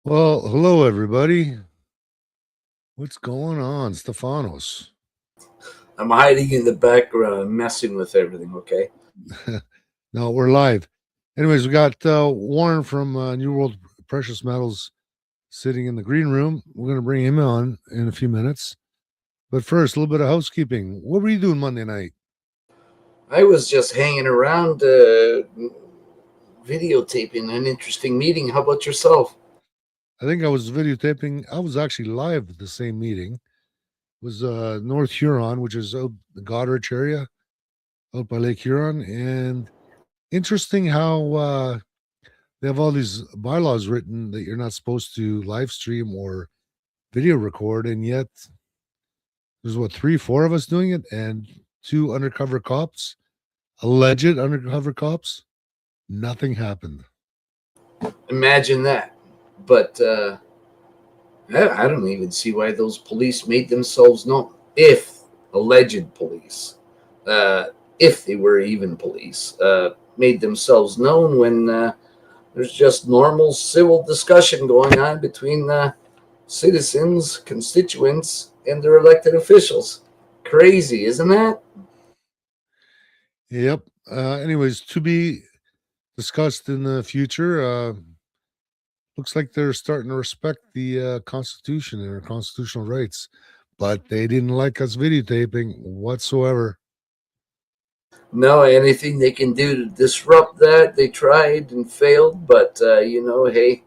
Well, hello everybody. What's going on, Stefanos? I'm hiding in the background, messing with everything, okay? No, we're live. Anyways, we got Warren from New World Precious Metals sitting in the green room. We're going to bring him on in a few minutes. But first, a little bit of housekeeping. What were you doing Monday night? I was just hanging around videotaping an interesting meeting. How about yourself? I think I was videotaping. I was actually live at the same meeting. It was North Huron, which is out the Goderich area, out by Lake Huron. And interesting how they have all these bylaws written that you're not supposed to live stream or video record, and yet there's what 3-4 of us doing it, and 2 undercover cops, alleged undercover cops. Nothing happened. Imagine that. But I don't even see why those police made themselves known. If alleged police, if they were even police, made themselves known when there's just normal civil discussion going on between citizens, constituents, and their elected officials. Crazy, isn't that? Yep. Anyways, to be discussed in the future. Looks like they're starting to respect the Constitution and our constitutional rights, but they didn't like us videotaping whatsoever. No, anything they can do to disrupt that, they tried and failed. But hey,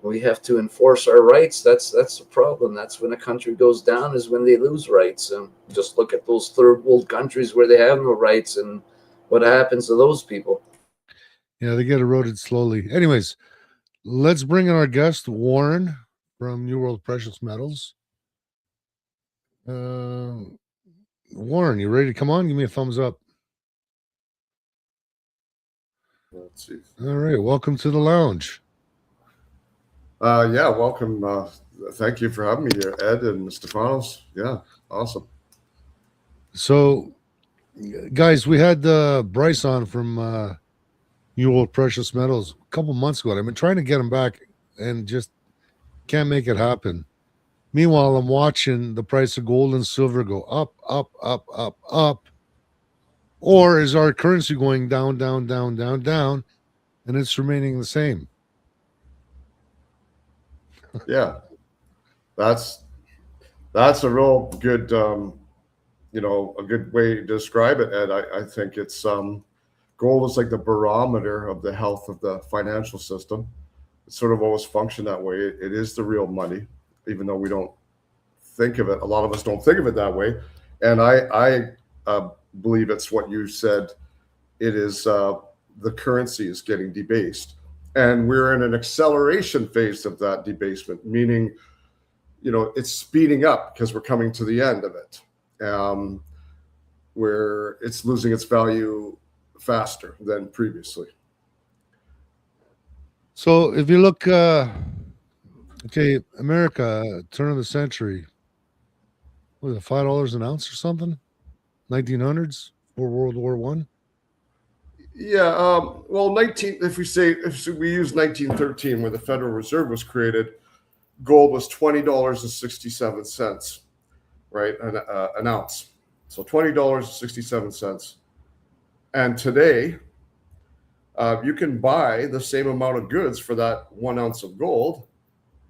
we have to enforce our rights. That's the problem. That's when a country goes down, is when they lose rights. And just look at those third world countries where they have no rights, and what happens to those people. Yeah, they get eroded slowly. Anyways, let's bring in our guest, Warren from New World Precious Metals. Warren, you ready to come on? Give me a thumbs up. Let's see. All right, welcome to the lounge. Yeah, welcome. Thank you for having me here, Ed and Stefanos. Yeah, awesome. So, guys, we had Bryce on from New World Precious Metals a couple months ago. I've been trying to get him back and just can't make it happen. Meanwhile, I'm watching the price of gold and silver go up, up, up, up, up. Or is our currency going down, down, down, down, down, and it's remaining the same? Yeah, that's a real good, a good way to describe it, Ed. I think it's gold is like the barometer of the health of the financial system. It sort of always functioned that way. It is the real money, even though we don't think of it. A lot of us don't think of it that way. And I believe it's what you said. It is the currency is getting debased. And we're in an acceleration phase of that debasement, meaning, it's speeding up because we're coming to the end of it, where it's losing its value faster than previously. So if you look, okay, America, turn of the century, what was it, $5 an ounce or something? 1900s for World War One. Yeah, well, if we use 1913, where the Federal Reserve was created, gold was $20.67, right, an ounce. So $20.67. And today, you can buy the same amount of goods for that 1 ounce of gold,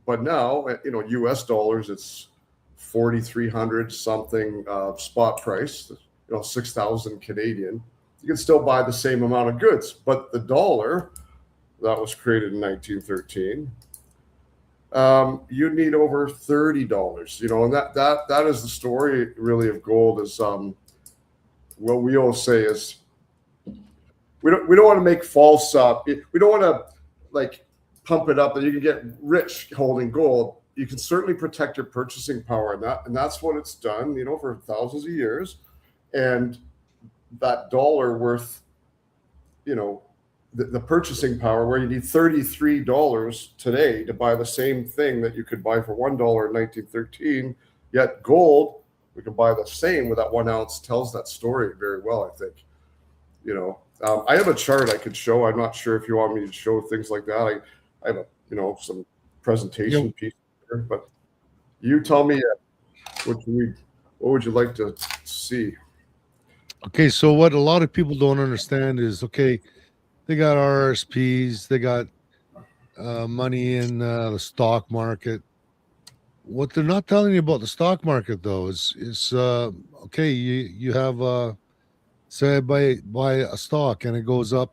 but now, U.S. dollars, it's 4,300 something spot price, 6,000 Canadian. You can still buy the same amount of goods, but the dollar that was created in 1913, you need over $30, and that is the story really of gold. Is what we always say is we don't want to make false we don't want to like pump it up that you can get rich holding gold. You can certainly protect your purchasing power, and that's what it's done, for thousands of years. And that dollar worth, the purchasing power, where you need $33 today to buy the same thing that you could buy for $1 in 1913, yet gold, we can buy the same with that 1 ounce, tells that story very well, I think. I have a chart I could show. I'm not sure if you want me to show things like that. I have some presentation piece here, but you tell me what would you like to see? Okay, so what a lot of people don't understand is, okay, they got RRSPs, they got money in the stock market. What they're not telling you about the stock market, though, is okay, you have say I buy a stock and it goes up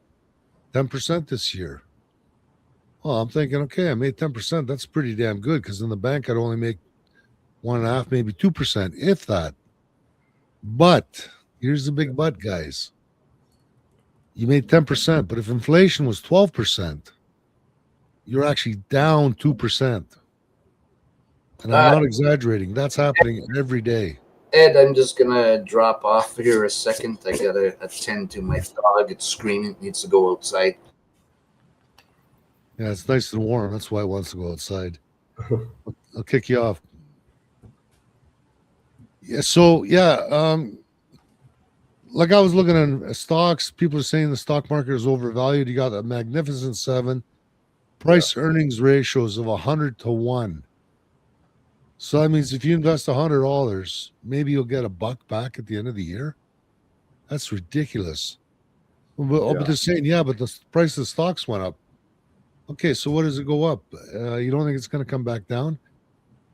10% this year. Well, I'm thinking, okay, I made 10%. That's pretty damn good, because in the bank I'd only make 1.5%, maybe 2%, if that. But here's the big but, guys. You made 10%, but if inflation was 12%, you're actually down 2%. And I'm not exaggerating. That's happening every day. Ed, I'm just going to drop off here a second. I got to attend to my dog. It's screaming. It needs to go outside. Yeah, it's nice and warm. That's why it wants to go outside. I'll kick you off. Yeah, so, like I was looking at stocks. People are saying the stock market is overvalued. You got a magnificent 7. Price earnings ratios of 100 to 1. So that means if you invest $100, maybe you'll get $1 back at the end of the year. That's ridiculous. But they're saying, but the price of the stocks went up. Okay, so what does it go up? You don't think it's going to come back down?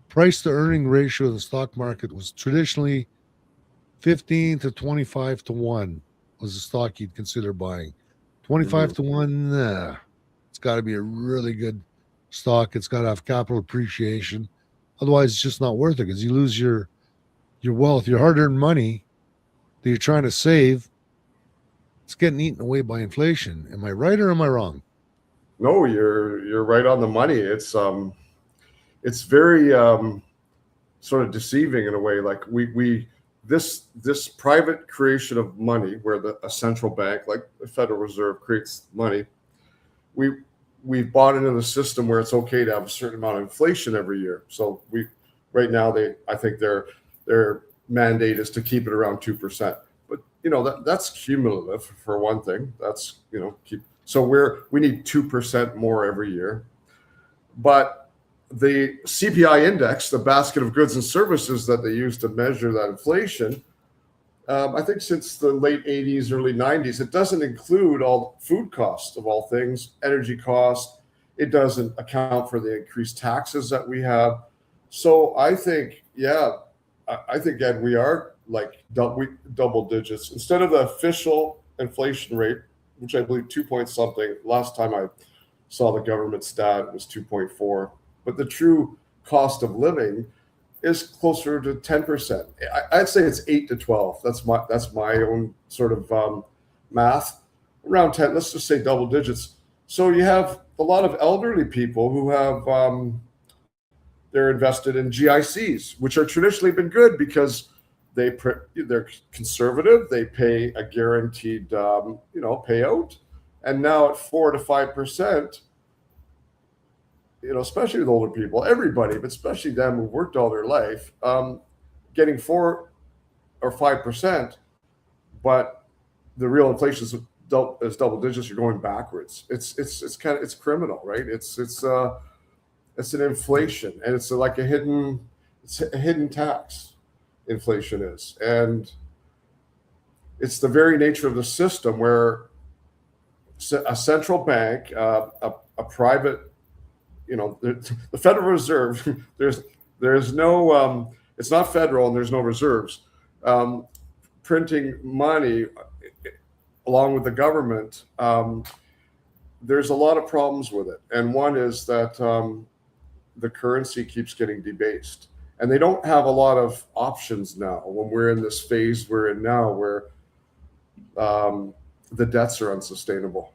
Price to earning ratio of the stock market was traditionally 15 to 25 to 1 was the stock you'd consider buying. 25 to 1, nah. It's got to be a really good stock. It's got to have capital appreciation. Otherwise, it's just not worth it, because you lose your wealth, your hard-earned money that you're trying to save. It's getting eaten away by inflation. Am I right or am I wrong? No, you're right on the money. It's very sort of deceiving in a way. Like this private creation of money, where a central bank like the Federal Reserve creates money, we've bought into the system where it's okay to have a certain amount of inflation every year. So right now I think their mandate is to keep it around 2%. But that's cumulative for one thing. That's we need 2% more every year. But the CPI index, the basket of goods and services that they use to measure that inflation, I think since the late 80s, early 90s, it doesn't include all food costs of all things, energy costs. It doesn't account for the increased taxes that we have. So I think, I think, Ed, we are like double digits instead of the official inflation rate, which I believe 2 point something. Last time I saw the government stat, it was 2.4. But the true cost of living is closer to 10%. I'd say it's 8 to 12. That's my own sort of math. Around 10. Let's just say double digits. So you have a lot of elderly people who have they're invested in GICs, which are traditionally been good because they're conservative. They pay a guaranteed payout, and now at 4 to 5%, especially with older people, everybody, but especially them who worked all their life, getting 4 or 5%, but the real inflation is double digits. You're going backwards. It's criminal, right? It's an inflation, and it's like a hidden tax. Inflation is, and it's the very nature of the system where a central bank, a private, the Federal Reserve. There's no. It's not federal, and there's no reserves. Printing money along with the government. There's a lot of problems with it, and one is that the currency keeps getting debased, and they don't have a lot of options now when we're in this phase we're in now where the debts are unsustainable.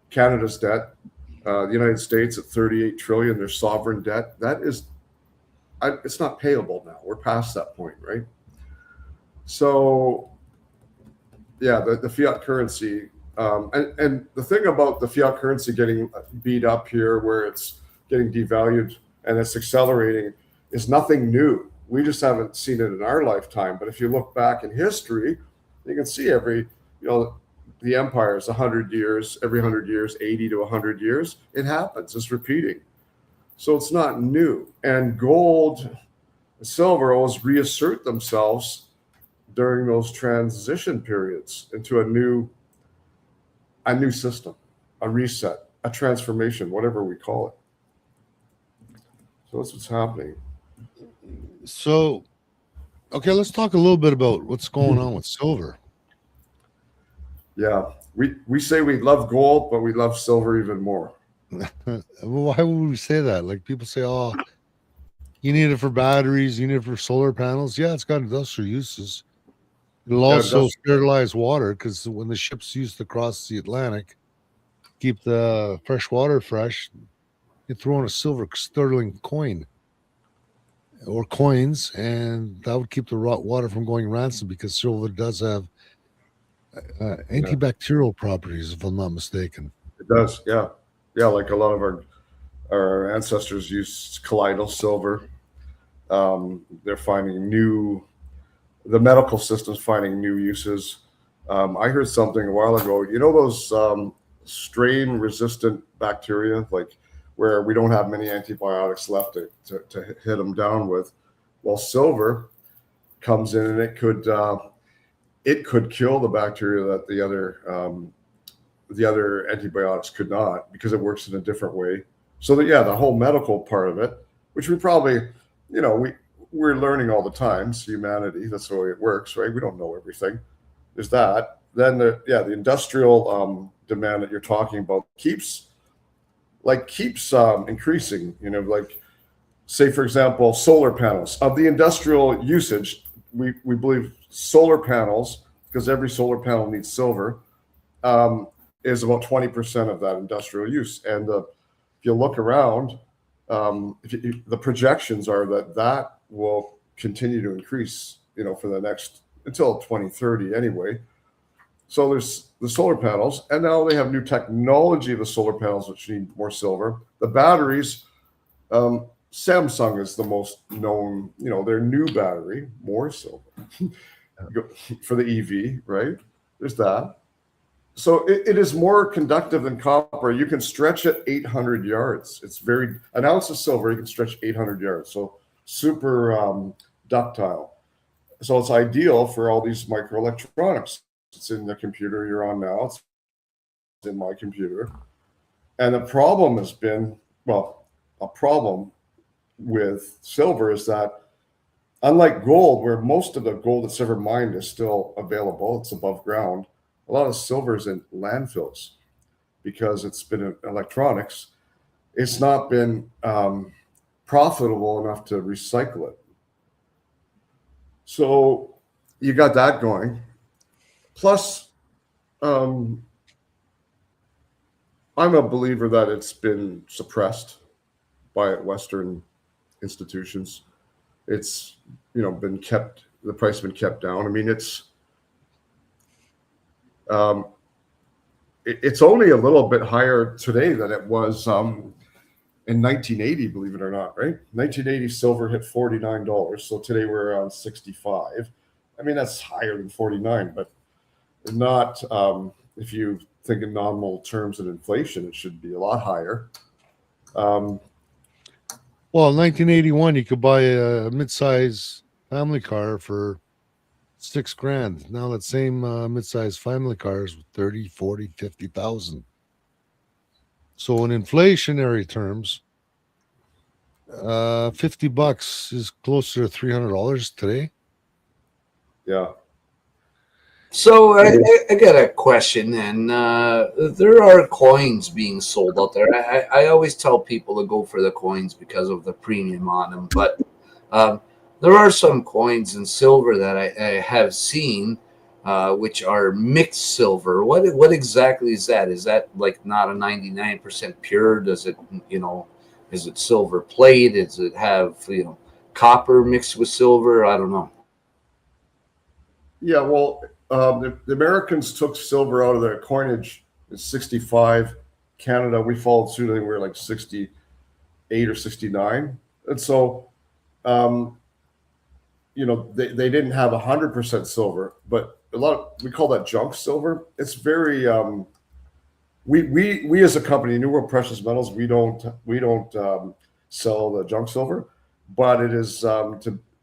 Canada's debt, the United States at 38 trillion, their sovereign debt, it's not payable now. We're past that point, right? So yeah, the fiat currency, and the thing about the fiat currency getting beat up here, where it's getting devalued and it's accelerating, is nothing new. We just haven't seen it in our lifetime. But if you look back in history, you can see the empire is 100 years, every 100 years, 80 to 100 years. It happens. It's repeating. So it's not new. And gold and silver always reassert themselves during those transition periods into a new system, a reset, a transformation, whatever we call it. So that's what's happening. So, okay, let's talk a little bit about what's going on with silver. Yeah, we say we love gold, but we love silver even more. Why would we say that? Like, people say, oh, you need it for batteries, you need it for solar panels. Yeah, it's got industrial uses. It'll also sterilize water, because when the ships used to cross the Atlantic, keep the fresh water fresh, you throw in a silver sterling coin or coins, and that would keep the water from going rancid, because silver does have antibacterial properties, if I'm not mistaken. It does, yeah. Yeah, like a lot of our ancestors used colloidal silver. They're finding the medical system's finding new uses. I heard something a while ago. Those strain-resistant bacteria, like where we don't have many antibiotics left to hit them down with. Well, silver comes in, and it could kill the bacteria that the other antibiotics could not, because it works in a different way. So that, the whole medical part of it, which we probably, we're learning all the time. It's humanity. That's the way it works, right? We don't know everything. There's that. Then the industrial demand that you're talking about keeps increasing. Like, say, for example, solar panels. Of the industrial usage, we believe solar panels, because every solar panel needs silver, is about 20% of that industrial use. And if you look around, the projections are that will continue to increase, for the next, until 2030 anyway. So there's the solar panels, and now they have new technology of the solar panels, which need more silver. The batteries, Samsung is the most known, their new battery, more silver for the EV, right? There's that. So it is more conductive than copper. You can stretch it 800 yards. It's an ounce of silver, you can stretch 800 yards. So super ductile. So it's ideal for all these microelectronics. It's in the computer you're on now. It's in my computer. And the problem has been, well, a problem with silver is that unlike gold, where most of the gold that's ever mined is still available, it's above ground, a lot of silver is in landfills because it's been in electronics. It's not been profitable enough to recycle it. So you got that going. Plus, I'm a believer that it's been suppressed by Western institutions. It's been kept, the price has been kept down. I mean, it's only a little bit higher today than it was in 1980, believe it or not, right? 1980 silver hit $49, so today we're around 65. I mean, that's higher than 49, but not if you think in nominal terms of inflation, it should be a lot higher. Well, in 1981, you could buy a mid-size family car for $6,000. Now that same mid-size family car is 30, 40, 50,000. So in inflationary terms, $50 is closer to $300 today. Yeah. So I got a question then. There are coins being sold out there. I always tell people to go for the coins because of the premium on them. But there are some coins in silver that I have seen, which are mixed silver. What exactly is that? Is that like not a 99% pure? Does it, is it silver plate? Does it have, copper mixed with silver? I don't know. Yeah, well, the Americans took silver out of their coinage in 65. Canada, we followed suit. I think we were like 68 or 69. And so, they didn't have 100% silver, but we call that junk silver. It's very, we as a company, New World Precious Metals, we don't sell the junk silver, but it is,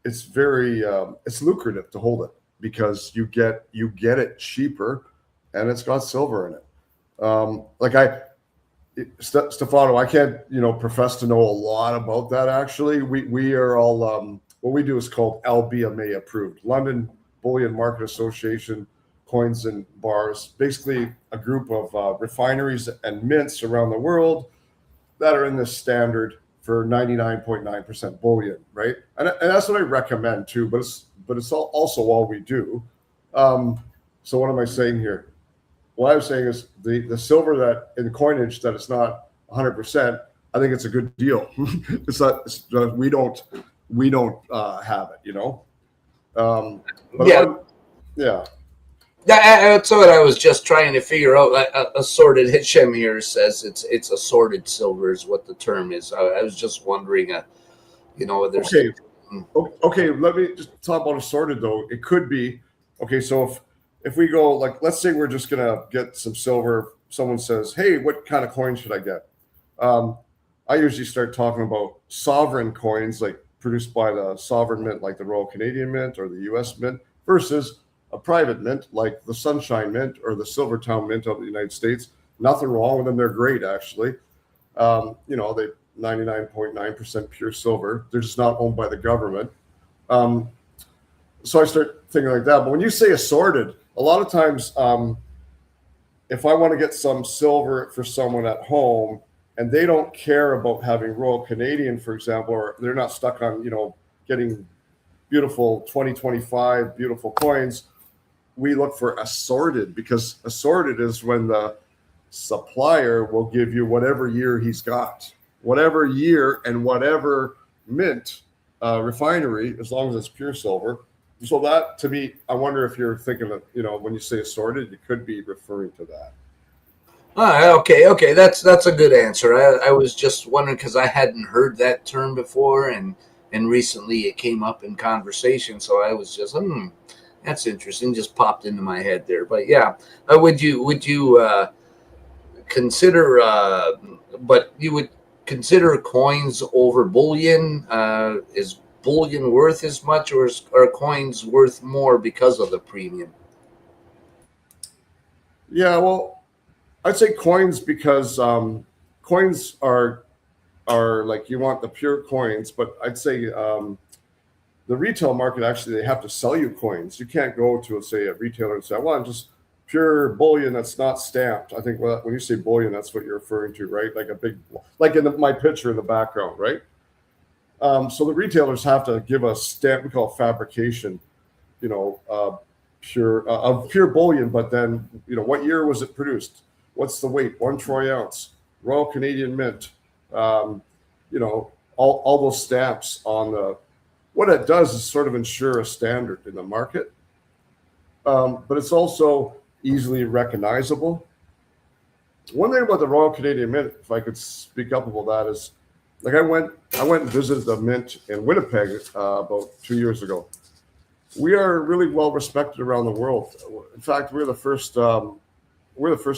it's very, it's lucrative to hold it, because you get it cheaper, and it's got silver in it. Stefano, I can't profess to know a lot about that. Actually, we are all what we do is called LBMA approved, London Bullion Market Association coins and bars. Basically, a group of refineries and mints around the world that are in this standard for 99.9% bullion, right? And that's what I recommend too. But it's also all we do. So what am I saying here? What I'm saying is the silver that in coinage that it's not 100%. I think it's a good deal. It's not. We don't have it. Yeah. Yeah. That's what I was just trying to figure out. Assorted. Hitchem here says it's assorted silver is what the term is. I was just wondering, there's okay. Let me just talk about assorted though. It could be okay. So if we go let's say we're just gonna get some silver. Someone says, "Hey, what kind of coin should I get?" I usually start talking about sovereign coins, like produced by the sovereign mint, like the Royal Canadian Mint or the U.S. Mint, versus a private mint like the Sunshine Mint or the Silvertown Mint of the United States. Nothing wrong with them; they're great, actually. They 99.9% pure silver. They're just not owned by the government. So I start thinking like that. But when you say assorted, a lot of times, if I want to get some silver for someone at home and they don't care about having Royal Canadian, for example, or they're not stuck on, getting beautiful 2025 beautiful coins, we look for assorted, because assorted is when the supplier will give you whatever year he's got, whatever year and whatever mint refinery, as long as it's pure silver. So that, to me, I wonder if you're thinking of, when you say assorted, you could be referring to that. Okay. That's a good answer. I was just wondering because I hadn't heard that term before, and recently it came up in conversation. So I was just, that's interesting. Just popped into my head there. But yeah, would you consider? But you would consider coins over bullion? Is bullion worth as much, or are coins worth more because of the premium? Yeah, well, I'd say coins because coins are like, you want the pure coins, but I'd say the retail market, actually, they have to sell you coins. You can't go to, say, a retailer and say, well, I'm just pure bullion that's not stamped. I think when you say bullion, that's what you're referring to, right? Like a big, like in my picture in the background, right? So the retailers have to give us stamp, we call it fabrication, pure bullion, but then, what year was it produced? What's the weight? 1 troy ounce, Royal Canadian Mint, all those stamps on the, what it does is sort of ensure a standard in the market. But it's also easily recognizable. One thing about the Royal Canadian Mint, if I could speak up about that, is like I went and visited the mint in Winnipeg about 2 years ago. We are really well respected around the world. In fact, we're the first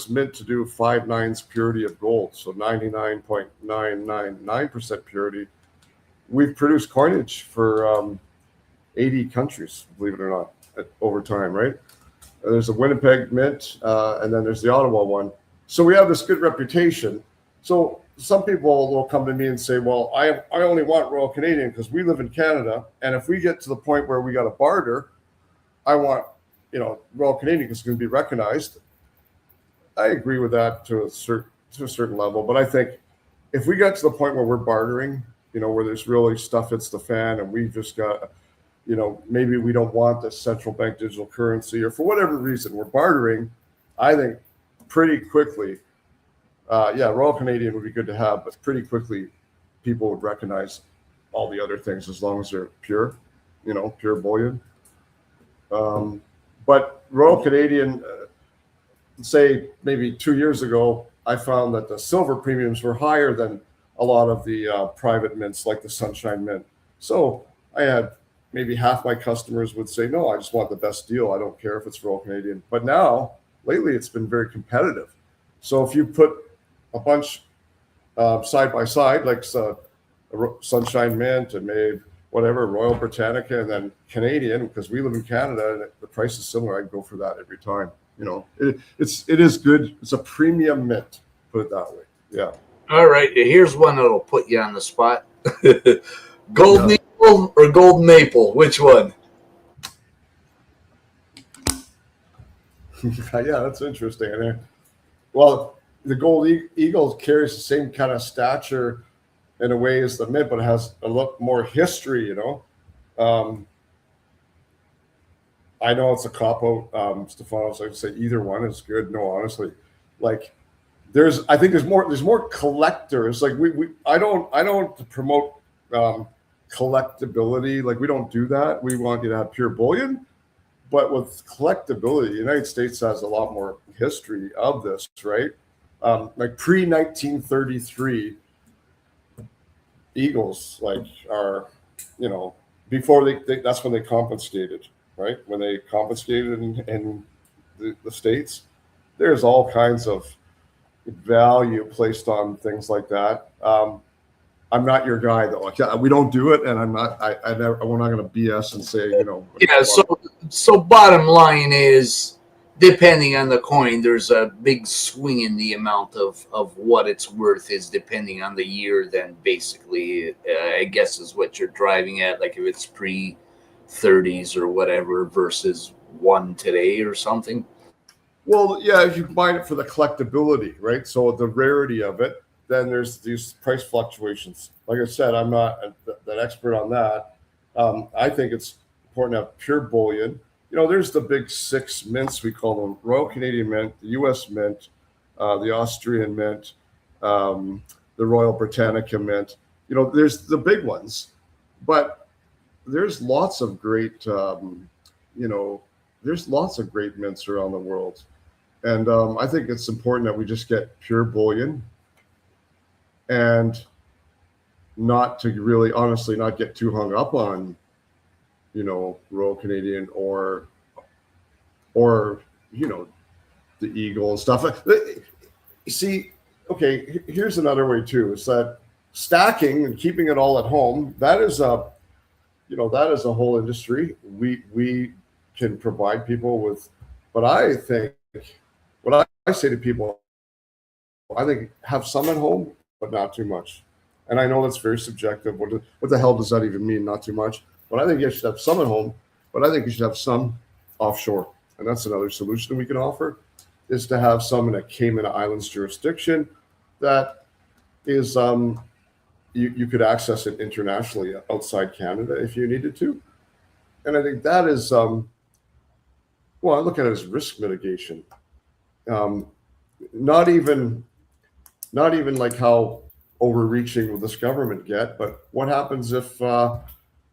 mint to do 5 nines purity of gold, so 99.999% purity. We've produced coinage for 80 countries, believe it or not, over time, right? There's a Winnipeg Mint, and then there's the Ottawa one. So we have this good reputation. So some people will come to me and say, well, I only want Royal Canadian because we live in Canada, and if we get to the point where we got to barter, I want, Royal Canadian because it's going to be recognized. I agree with that to a certain level, but I think if we get to the point where we're bartering, where there's really stuff hits the fan and we've just got, maybe we don't want the central bank digital currency, or for whatever reason we're bartering, I think pretty quickly, Royal Canadian would be good to have, but pretty quickly people would recognize all the other things as long as they're pure, pure bullion. But Royal Canadian, say maybe 2 years ago, I found that the silver premiums were higher than a lot of the private mints, like the Sunshine Mint. So I had maybe half my customers would say, no, I just want the best deal. I don't care if it's Royal Canadian. But now, lately, it's been very competitive. So if you put a bunch side by side, like Sunshine Mint and maybe whatever, Royal Britannica, and then Canadian, because we live in Canada and the price is similar, I'd go for that every time. It is good. It's a premium mint, put it that way. Yeah. All right, here's one that'll put you on the spot. Gold Eagle or Gold Maple? Which one? Yeah, that's interesting. Well, the Gold Eagle carries the same kind of stature in a way as the mint, but it has a lot more history, I know it's a cop-out, Stefanos. I'd say either one is good. No, honestly, like I think there's more collectors. Like I don't promote collectability. Like we don't do that. We want you to have pure bullion, but with collectability, the United States has a lot more history of this, right? Like pre-1933 Eagles, like are, before they that's when they confiscated, right? When they confiscated in the States, there's all kinds of value placed on things like that. I'm not your guy though. Like, we don't do it, and we're not going to BS and say, Yeah. So bottom line is, depending on the coin, there's a big swing in the amount of what it's worth is depending on the year. Then basically, I guess is what you're driving at. Like if it's pre-30s or whatever versus one today or something. Well, yeah, if you combine it for the collectability, right? So the rarity of it, then there's these price fluctuations. Like I said, I'm not that expert on that. I think it's important to have pure bullion. There's the big 6 mints, we call them: Royal Canadian Mint, the U.S. Mint, the Austrian Mint, the Royal Britannica Mint. There's the big ones, but there's lots of great, there's lots of great mints around the world. And I think it's important that we just get pure bullion and not to really, honestly, not get too hung up on, Royal Canadian or the Eagle and stuff. See, okay, here's another way too, is that stacking and keeping it all at home, that is a whole industry. We can provide people with, but I think what I say to people I think have some at home, but not too much. And I know that's very subjective. What the hell does that even mean? Not too much. But I think you should have some at home, but I think you should have some offshore. And that's another solution we can offer, is to have some in a Cayman Islands jurisdiction that is you could access it internationally outside Canada if you needed to. And I think that is well, I look at it as risk mitigation. Not even like how overreaching will this government get, but what happens if I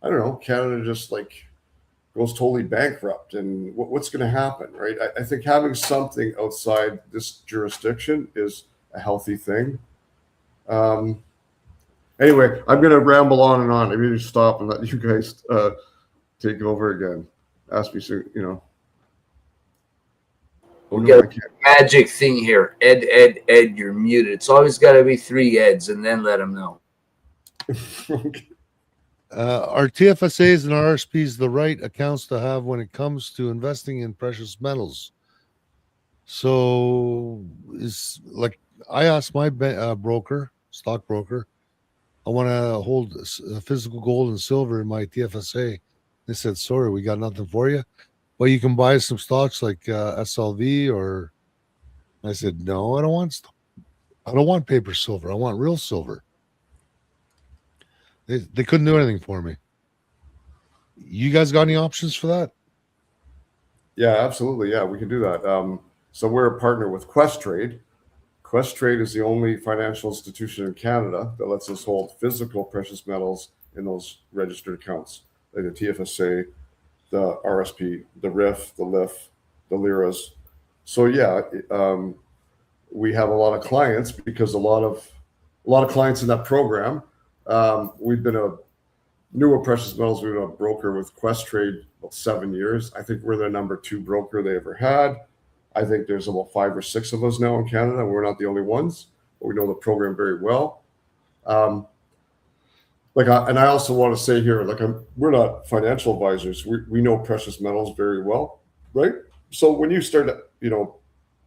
don't know, Canada just like goes totally bankrupt, and what's going to happen, right? I think having something outside this jurisdiction is a healthy thing. Anyway, I'm going to ramble on and on. I need to stop and let you guys take over again. Ask me soon, you know. Oh, We no, I got a can't. magic thing here. Ed, you're muted. It's always got to be 3 Eds, and then let them know. Okay. Are TFSAs and RSPs the right accounts to have when it comes to investing in precious metals? So, is like I asked my stockbroker, I want to hold physical gold and silver in my TFSA. They said, sorry, we got nothing for you. Well, you can buy some stocks like SLV, or I said, no, I don't want paper silver. I want real silver. They couldn't do anything for me. You guys got any options for that? Yeah, absolutely. Yeah, we can do that. So we're a partner with Questrade. Questrade is the only financial institution in Canada that lets us hold physical precious metals in those registered accounts, like the TFSA, the RSP, the RIF, the LIF, the LIRAs. So yeah, we have a lot of clients because a lot of clients in that program. We've been a newer precious metals. We've been a broker with Questrade about 7 years. I think we're the number 2 broker they ever had. I think there's about 5 or 6 of us now in Canada. We're not the only ones, but we know the program very well. And I also want to say here, we're not financial advisors. We know precious metals very well, right? So when you start,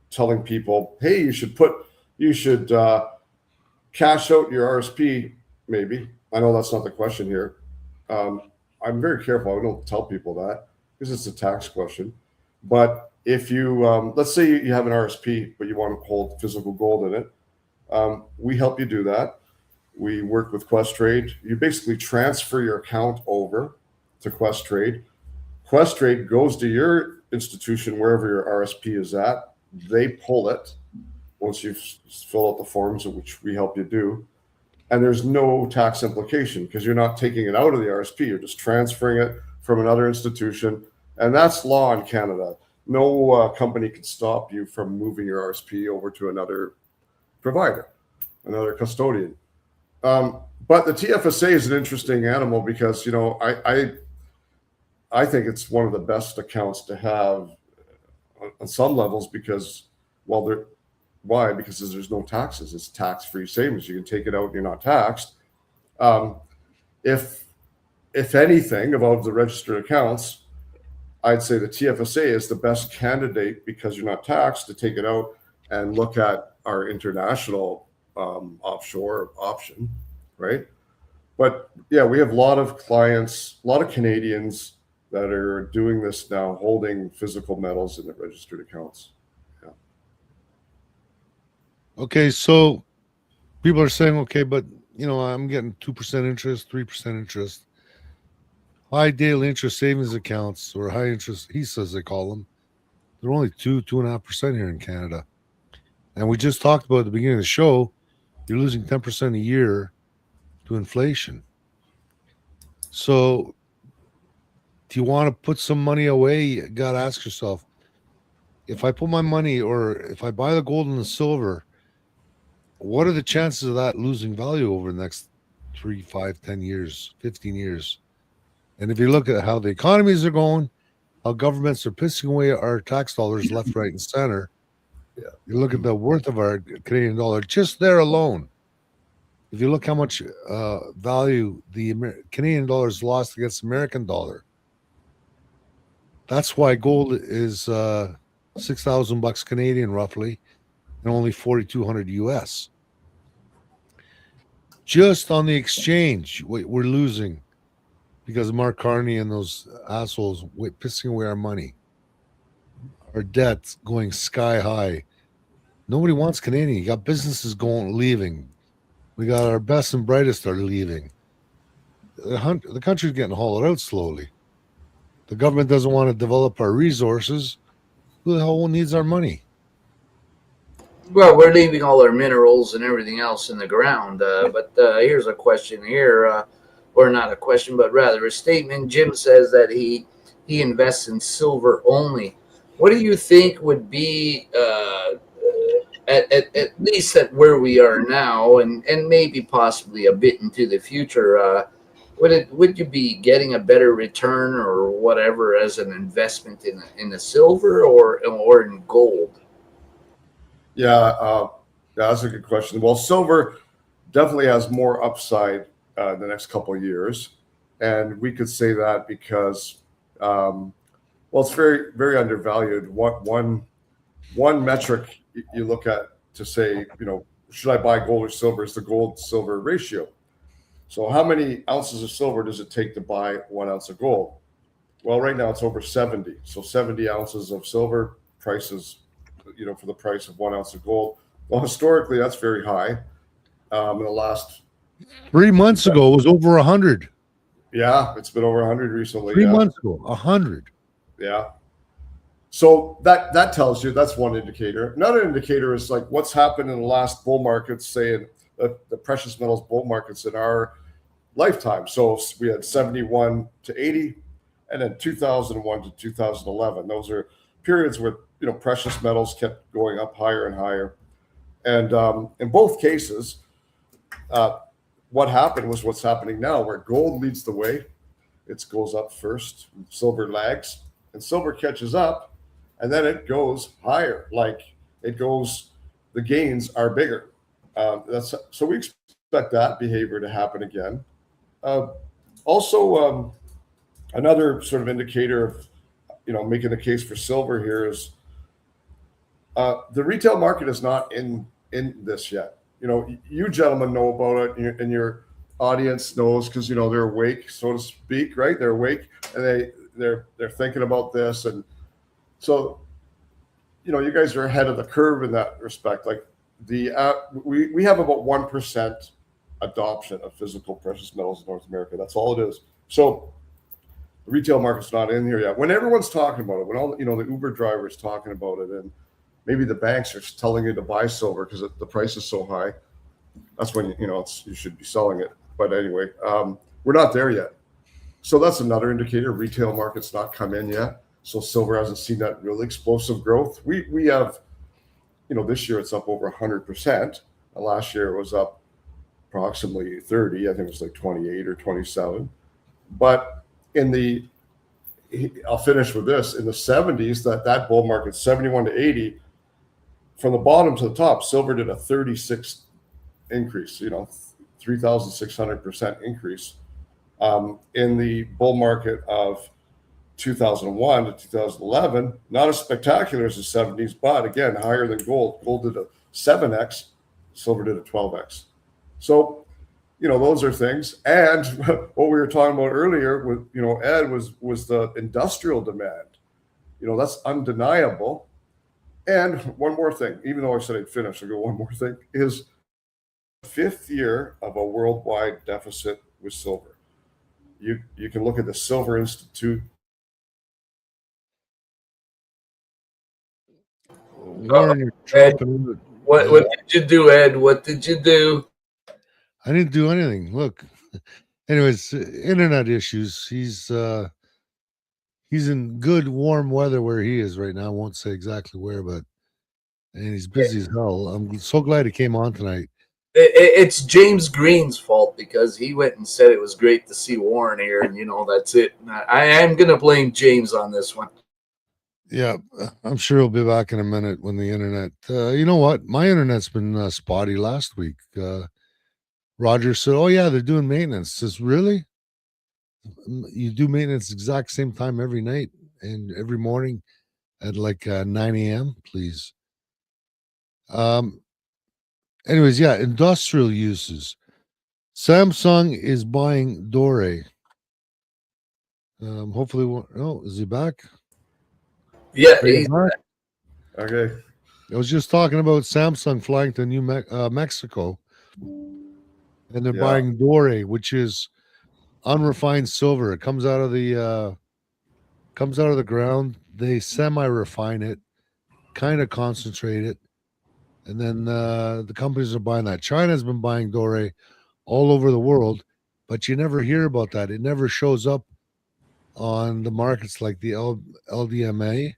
telling people, hey, you should cash out your RSP, maybe. I know that's not the question here. I'm very careful. I don't tell people that because it's a tax question. But if you, let's say you have an RSP, but you want to hold physical gold in it, we help you do that. We work with Questrade. You basically transfer your account over to Questrade. Questrade goes to your institution, wherever your RSP is at. They pull it once you've filled out the forms, which we help you do. And there's no tax implication because you're not taking it out of the RSP. You're just transferring it from another institution. And that's law in Canada. No company can stop you from moving your RSP over to another provider, another custodian. But the TFSA is an interesting animal because, I think it's one of the best accounts to have on some levels because, why? Because there's no taxes. It's tax-free savings. You can take it out and you're not taxed. If anything, of all the registered accounts, I'd say the TFSA is the best candidate because you're not taxed to take it out and look at our international offshore option, right? But yeah, we have a lot of clients, a lot of Canadians that are doing this now, holding physical metals in the registered accounts. Yeah. Okay, so people are saying, okay, but I'm getting 2% interest, 3% interest. High daily interest savings accounts, or high interest HISAs, they call them. They're only 2.5% here in Canada. And we just talked about at the beginning of the show, you're losing 10% a year to inflation. So do you want to put some money away? You got to ask yourself, if I put my money, or if I buy the gold and the silver, what are the chances of that losing value over the next 3, 5, 10 years, 15 years? And if you look at how the economies are going, how governments are pissing away our tax dollars left, right, and center, you look at the worth of our Canadian dollar, just there alone. If you look how much value the Canadian dollar has lost against the American dollar, that's why gold is $6,000 Canadian roughly, and only 4,200 US. Just on the exchange, we're losing because of Mark Carney and those assholes pissing away our money. Our debt's going sky high. Nobody wants Canadian. You got businesses leaving. We got our best and brightest are leaving. The country's getting hollowed out slowly. The government doesn't want to develop our resources. Who the hell needs our money? Well, we're leaving all our minerals and everything else in the ground. But here's a question here, or not a question, but rather a statement. Jim says that he invests in silver only. What do you think would be at least at where we are now, and maybe possibly a bit into the future? Would you be getting a better return or whatever as an investment in the silver or in gold? Yeah, that's a good question. Well, silver definitely has more upside the next couple of years, and we could say that because, well, it's very, very undervalued. One metric you look at to say, should I buy gold or silver is the gold-silver ratio. So how many ounces of silver does it take to buy 1 ounce of gold? Well, right now it's over 70. So 70 ounces of silver prices, for the price of 1 ounce of gold. Well, historically, that's very high. In the last 3 months ago, it was over 100. Yeah, it's been over 100 recently. 3 months ago, 100. Yeah. So that tells you, that's one indicator. Another indicator is like what's happened in the last bull markets, say in the precious metals bull markets in our lifetime. So we had 71 to 80, and then 2001 to 2011. Those are periods where precious metals kept going up higher and higher. And in both cases, what happened was what's happening now, where gold leads the way. It goes up first, silver lags, and silver catches up, and then it goes higher. Like the gains are bigger. So we expect that behavior to happen again. Also, another sort of indicator of making the case for silver here is the retail market is not in this yet. You gentlemen know about it, and your audience knows because they're awake, so to speak, right? They're awake and they're thinking about this, and so you guys are ahead of the curve in that respect. Like we have about 1% adoption of physical precious metals in North America. That's all it is. So the retail market's not in here yet. When everyone's talking about it, when all the Uber drivers talking about it, and maybe the banks are telling you to buy silver because the price is so high, that's when you should be selling it. But anyway, we're not there yet. So that's another indicator. Retail market's not come in yet. So silver hasn't seen that really explosive growth. We have, this year it's up over 100%. Last year it was up approximately 30. I think it was like 28 or 27. But I'll finish with this. In the 70s, that bull market, 71 to 80, from the bottom to the top, silver did a 36 increase, 3,600% increase. In the bull market of 2001 to 2011, not as spectacular as the 70s, but again, higher than gold. Gold did a 7x, silver did a 12x. So, those are things. And what we were talking about earlier with, Ed, was the industrial demand. That's undeniable. And one more thing, even though I said I'd finish, I'll go one more thing, is the 5th year of a worldwide deficit with silver. You can look at the Silver Institute. Warren, you're chopping. What did you do, Ed? What did you do? I didn't do anything. Look. Anyways, internet issues. He's in good warm weather where he is right now. I won't say exactly where, and he's busy as hell. I'm so glad he came on tonight. It's James Green's fault because he went and said it was great to see Warren here, and that's it. I am going to blame James on this one. Yeah, I'm sure he'll be back in a minute when the internet. You know what? My internet's been spotty last week. Roger said, "Oh yeah, they're doing maintenance." Says, "Really? You do maintenance exact same time every night and every morning at like 9 a.m. Please." Anyways, yeah, industrial uses. Samsung is buying Dore. Hopefully, is he back? Yeah, Are you back? Okay. I was just talking about Samsung flying to Mexico, and they're buying Dore, which is unrefined silver. It comes out of the ground. They semi-refine it, kind of concentrate it, and then the companies are buying that. China's been buying Dore all over the world, but you never hear about that. It never shows up on the markets like the LDMA.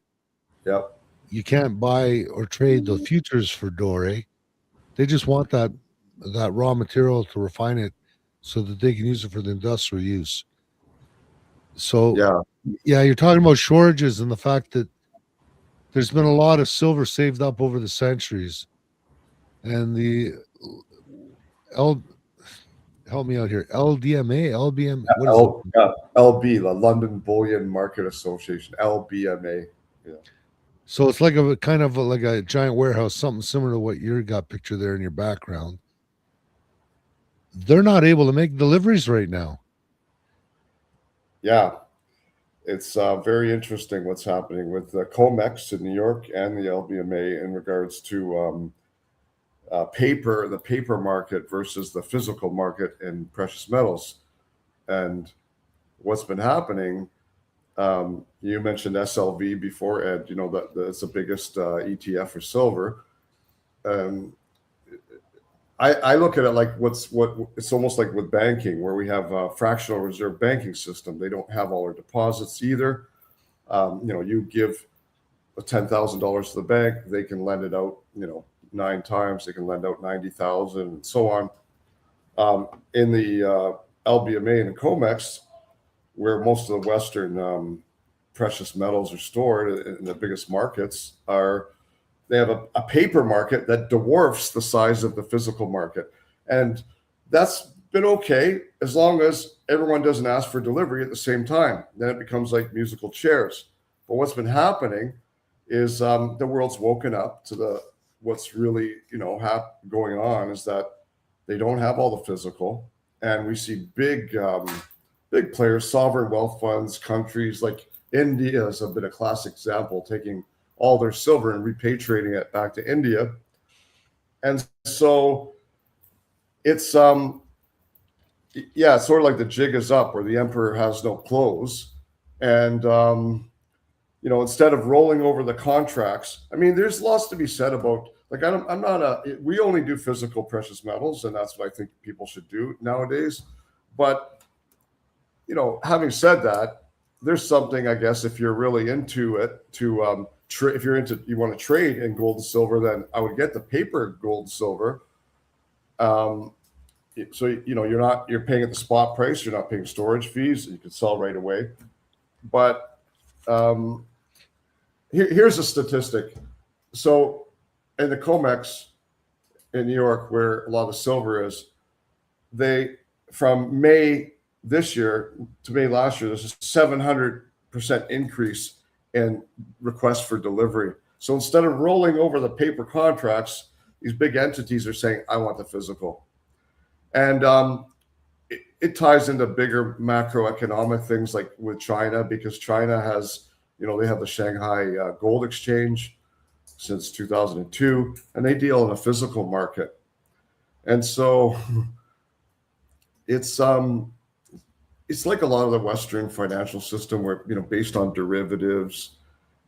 Yep. You can't buy or trade the futures for Dore. They just want that raw material to refine it so that they can use it for the industrial use. So yeah, you're talking about shortages and the fact that there's been a lot of silver saved up over the centuries, and the L help me out here, LDMA, LBM, what is it? LB, the London Bullion Market Association, LBMA. Yeah. So it's like a kind of like a giant warehouse, something similar to what you got pictured there in your background. They're not able to make deliveries right now. Yeah, it's very interesting what's happening with the COMEX in New York and the LBMA in regards to the paper market versus the physical market in precious metals. And what's been happening, you mentioned SLV before, Ed, you know, that's the biggest ETF for silver. I look at it like it's almost like with banking, where we have a fractional reserve banking system. They don't have all our deposits either. You know, you give $10,000 to the bank, they can lend it out, you know, 9 times. They can lend out 90,000 and so on. In the LBMA and COMEX, where most of the Western precious metals are stored in the biggest markets, they have a paper market that dwarfs the size of the physical market. And that's been okay as long as everyone doesn't ask for delivery at the same time. Then it becomes like musical chairs. But what's been happening is the world's woken up to what's really, you know, going on is that they don't have all the physical. And we see big players, sovereign wealth funds, countries like India has been a classic example, taking all their silver and repatriating it back to India. And so it's it's sort of like the jig is up, where the emperor has no clothes. And you know, instead of rolling over the contracts, I mean, there's lots to be said about, like, we only do physical precious metals, and that's what I think people should do nowadays. But, you know, having said that, there's something, I guess, if you're really into it, to if you want to trade in gold and silver, then I would get the paper gold and silver. So, you know, you're paying at the spot price, you're not paying storage fees, you can sell right away. But here's a statistic. So in the COMEX in New York, where a lot of silver is, from May this year to May last year, there's a 700% increase in requests for delivery. So instead of rolling over the paper contracts, these big entities are saying, I want the physical. And it ties into bigger macroeconomic things, like with China, because China has, you know, they have the Shanghai Gold Exchange since 2002, and they deal in a physical market. And so it's like a lot of the Western financial system, where, you know, based on derivatives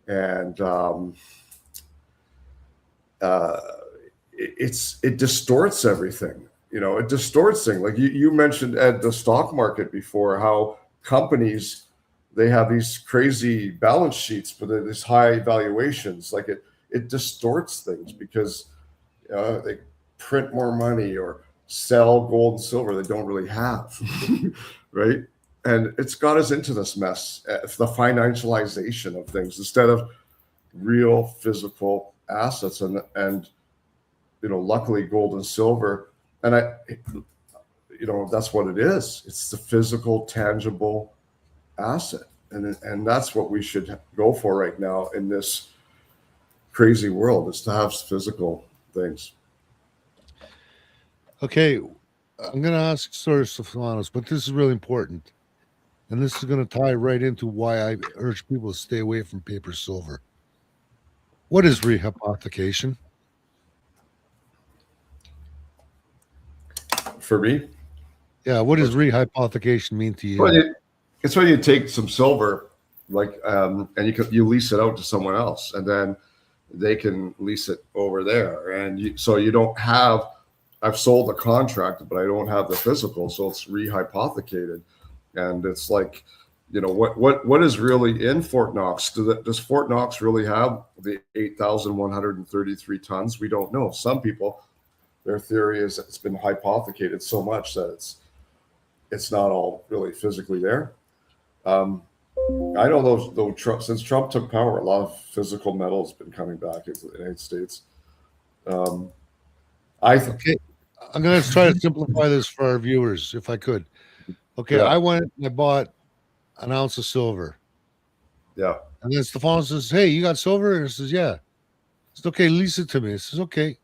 and it distorts everything. You know, it distorts things. Like you mentioned at the stock market before, how companies, they have these crazy balance sheets, but they're these high valuations. Like it distorts things because they print more money or sell gold and silver they don't really have, right? And it's got us into this mess, the financialization of things instead of real physical assets. And you know, luckily gold and silver, and you know, that's what it is. It's the physical, tangible asset, and that's what we should go for right now in this crazy world, is to have physical things. Okay, I'm going to ask Sir Stefanos, but this is really important. And this is going to tie right into why I urge people to stay away from paper silver. What is rehypothecation? For me, Yeah, what does rehypothecation mean to you? well, it's when you take some silver, like, and you lease it out to someone else, and then they can lease it over there, and so you don't have. I've sold the contract, but I don't have the physical, so it's rehypothecated, and it's like, what is really in Fort Knox? Does Fort Knox really have the 8,133 tons? We don't know. Some people, their theory is that it's been hypothecated so much that it's not all really physically there. I know since Trump took power, a lot of physical metal has been coming back into the United States. Okay, I'm going to try to simplify this for our viewers, if I could. Okay, Yeah. I went and I bought an ounce of silver. Yeah. And then Stefanos says, "Hey, you got silver?" And I says, "Yeah." It's okay, lease it to me. I says, "Okay."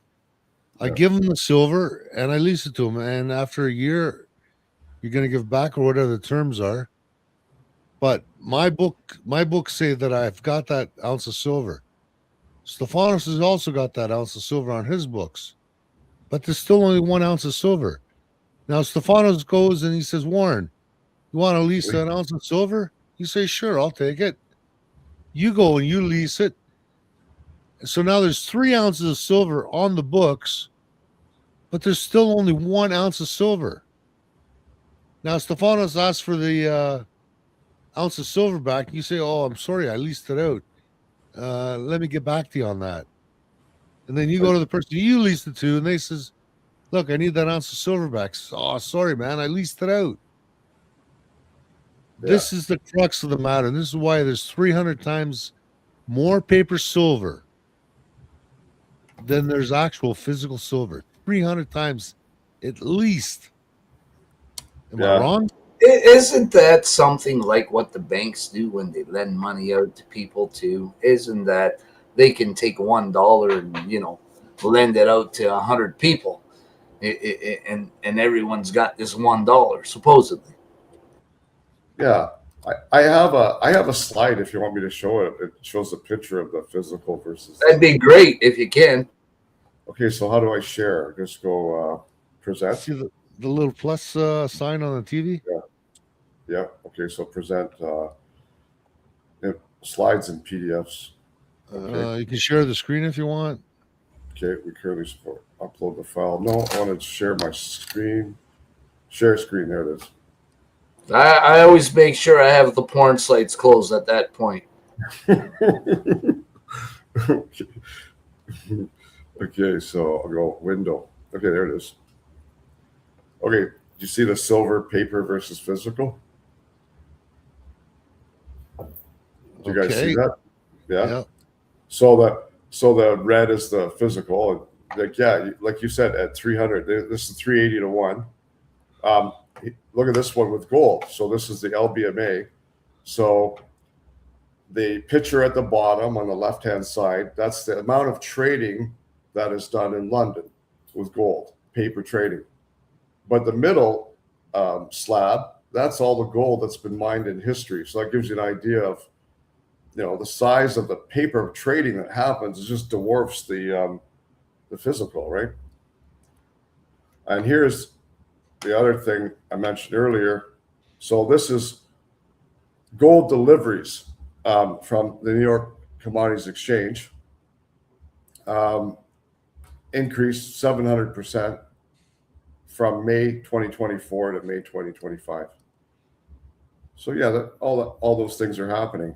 I give him the silver and I lease it to him. And after a year, you're going to give back or whatever the terms are. But my books say that I've got that ounce of silver. Stefanos has also got that ounce of silver on his books, but there's still only 1 ounce of silver. Now Stefanos goes and he says, "Warren, you want to lease an ounce of silver?" You say, "Sure, I'll take it." You go and you lease it. So now there's 3 ounces of silver on the books, but there's still only 1 ounce of silver. Now Stefanos asks for the ounce of silver back. You say, "Oh, I'm sorry, I leased it out. Let me get back to you on that." And then you go to the person you leased it to, and they says, "Look, I need that ounce of silver back." "Oh, sorry, man, I leased it out." Yeah. This is the crux of the matter. And this is why there's 300 times more paper silver than there's actual physical silver. 300 times at least. Am I wrong? Isn't that something like what the banks do when they lend money out to people too? Isn't that they can take $1 and lend it out to 100 people, and everyone's got this $1 supposedly. Yeah. I have a slide if you want me to show it. It shows a picture of the physical versus. That'd be great if you can. Okay, so how do I share? Just go present. See the little plus sign on the TV? Yeah. Okay, so present slides and PDFs. Okay. You can share the screen if you want. Okay, we currently support upload the file. No, I want to share my screen. Share screen. There it is. I always make sure I have the porn sites closed at that point. Okay, so I'll go window. Okay, there it is. Okay, do you see the silver paper versus physical? Do you guys see that? Yeah. So the red is the physical. Like you said, at 300, this is 380 to 1. Look at this one with gold. So this is the LBMA. So the picture at the bottom on the left-hand side, that's the amount of trading that is done in London with gold, paper trading. But the middle slab, that's all the gold that's been mined in history. So that gives you an idea of, the size of the paper trading that happens. It just dwarfs the physical, right? And here's the other thing I mentioned earlier. So this is gold deliveries from the New York Commodities Exchange. Increased 700% from May 2024 to May 2025. So yeah, all those things are happening.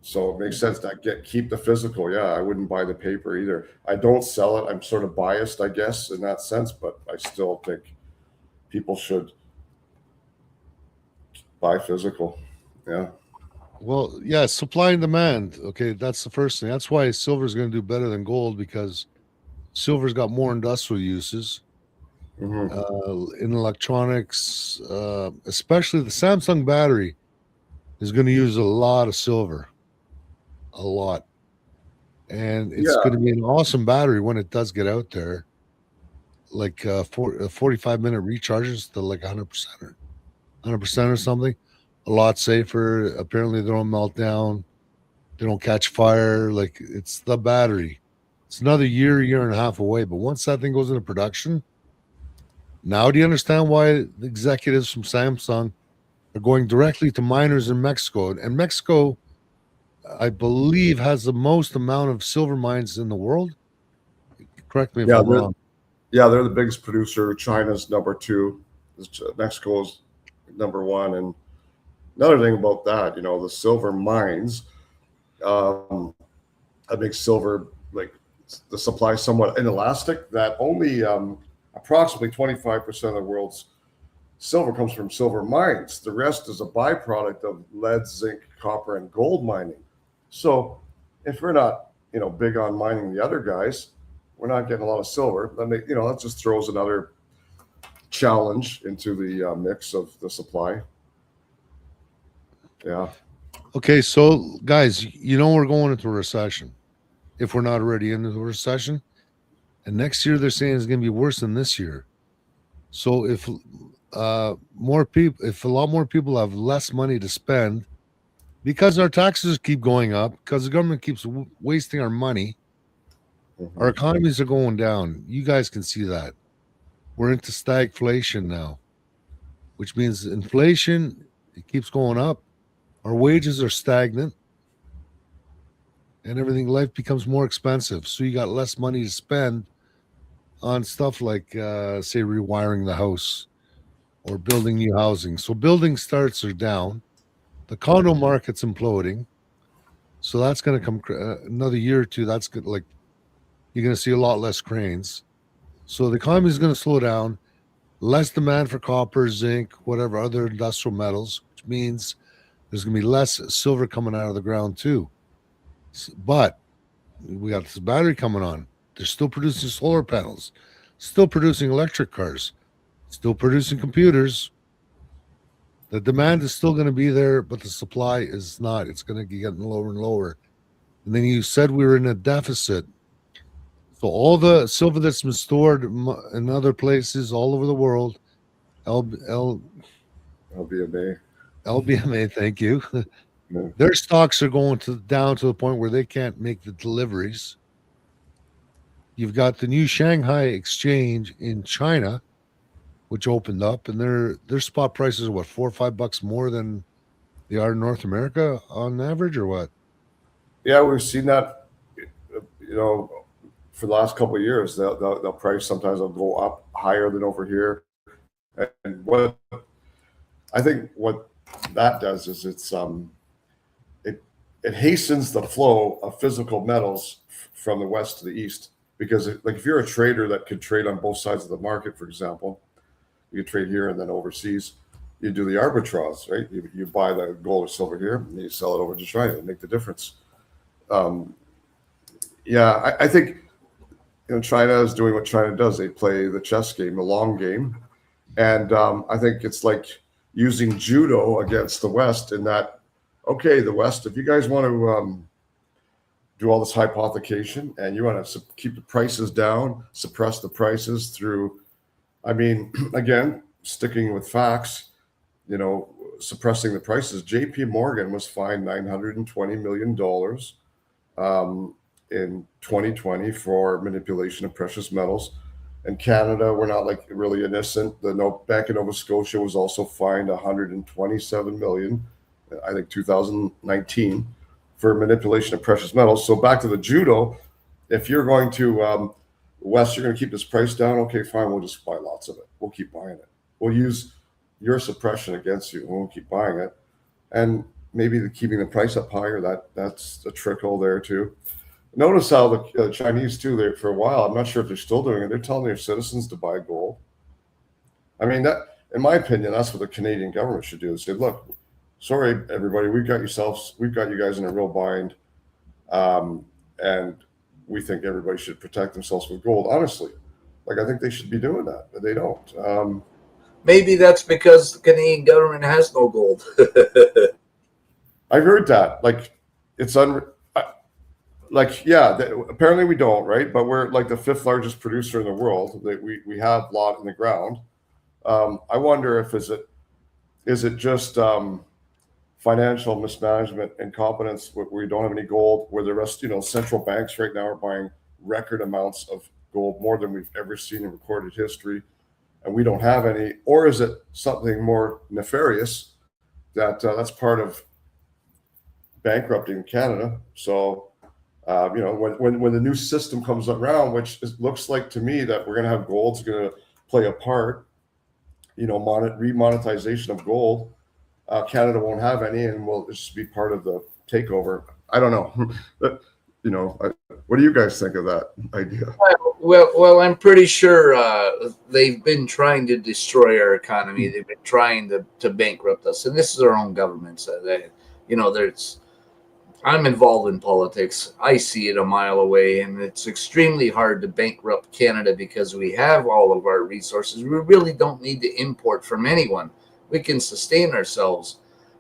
So it makes sense to keep the physical. Yeah, I wouldn't buy the paper either. I don't sell it. I'm sort of biased, I guess, in that sense, but I still think people should buy physical. Yeah. Well, yeah, supply and demand. Okay, that's the first thing. That's why silver is going to do better than gold, because silver's got more industrial uses in electronics, especially the Samsung battery is going to use a lot of silver. A lot. and it's going to be an awesome battery when it does get out there. Like 45-minute recharges to like 100% or something. A lot safer. Apparently, they don't melt down. They don't catch fire. Like, it's the battery. It's another year and a half away. But once that thing goes into production, now do you understand why the executives from Samsung are going directly to miners in Mexico? And Mexico, I believe, has the most amount of silver mines in the world. Correct me if I'm wrong. Yeah, they're the biggest producer. China's number 2. Mexico's number 1. And another thing about that, the silver mines, that makes silver, like, the supply somewhat inelastic, that only approximately 25% of the world's silver comes from silver mines. The rest is a byproduct of lead, zinc, copper, and gold mining. So if we're not, big on mining the other guys, we're not getting a lot of silver. Then that just throws another challenge into the mix of the supply. Yeah. Okay, so guys, we're going into a recession. If we're not already into a recession, and next year they're saying it's going to be worse than this year. So if a lot more people have less money to spend, because our taxes keep going up, because the government keeps wasting our money, our economies are going down. You guys can see that. We're into stagflation now, which means inflation, it keeps going up. Our wages are stagnant, and life becomes more expensive. So you got less money to spend on stuff like, say, rewiring the house or building new housing. So building starts are down. The condo market's imploding. So that's going to come another year or two. That's good. Like, you're going to see a lot less cranes. So the economy is going to slow down. Less demand for copper, zinc, whatever other industrial metals, which means there's going to be less silver coming out of the ground too. But we got this battery coming on. They're still producing solar panels, still producing electric cars, still producing computers. The demand is still going to be there, but the supply is not. It's going to be getting lower and lower. And then you said we were in a deficit. So all the silver that's been stored in other places all over the world, LBMA, thank you. Yeah. Their stocks are going down to the point where they can't make the deliveries. You've got the new Shanghai exchange in China, which opened up, and their spot prices are what, $4 or $5 more than they are in North America on average, or what? Yeah, we've seen that. For the last couple of years, they'll price sometimes will go up higher than over here. And what I think what that does is it hastens the flow of physical metals from the west to the east. Because if you're a trader that could trade on both sides of the market, for example, you trade here and then overseas, you do the arbitrage, right? You buy the gold or silver here and you sell it over to China and make the difference. I think China is doing what China does. They play the chess game, the long game. And I think it's like using judo against the West in that, okay, the West, if you guys want to do all this hypothecation and you want to keep the prices down, suppress the prices through, again, sticking with facts, suppressing the prices. JP Morgan was fined $920 million in 2020 for manipulation of precious metals. And Canada, we're not really innocent. The Bank of Nova Scotia was also fined $127 million, I think 2019, for manipulation of precious metals. So back to the judo, if you're going to West, you're going to keep this price down. Okay, fine. We'll just buy lots of it. We'll keep buying it. We'll use your suppression against you. We'll keep buying it. And maybe keeping the price up higher, that's a trickle there too. Notice how the Chinese too, for a while, I'm not sure if they're still doing it, they're telling their citizens to buy gold. That, in my opinion, that's what the Canadian government should do, is say, look, sorry, everybody, we've got you guys in a real bind. And we think everybody should protect themselves with gold. Honestly, I think they should be doing that, but they don't. Maybe that's because the Canadian government has no gold. I heard that. apparently we don't, right? But we're like the 5th largest producer in the world. That we have a lot in the ground. I wonder if is it just financial mismanagement and competence where we don't have any gold, where the rest, central banks right now are buying record amounts of gold, more than we've ever seen in recorded history, and we don't have any? Or is it something more nefarious that's part of bankrupting Canada? So, when the new system comes around, which looks like to me that we're going to have gold's going to play a part, remonetization of gold, Canada won't have any, and will just be part of the takeover. I don't know. But, what do you guys think of that idea? Well, I'm pretty sure they've been trying to destroy our economy. They've been trying to bankrupt us, and this is our own government. So I'm involved in politics. I see it a mile away, and it's extremely hard to bankrupt Canada because we have all of our resources. We really don't need to import from anyone. We can sustain ourselves.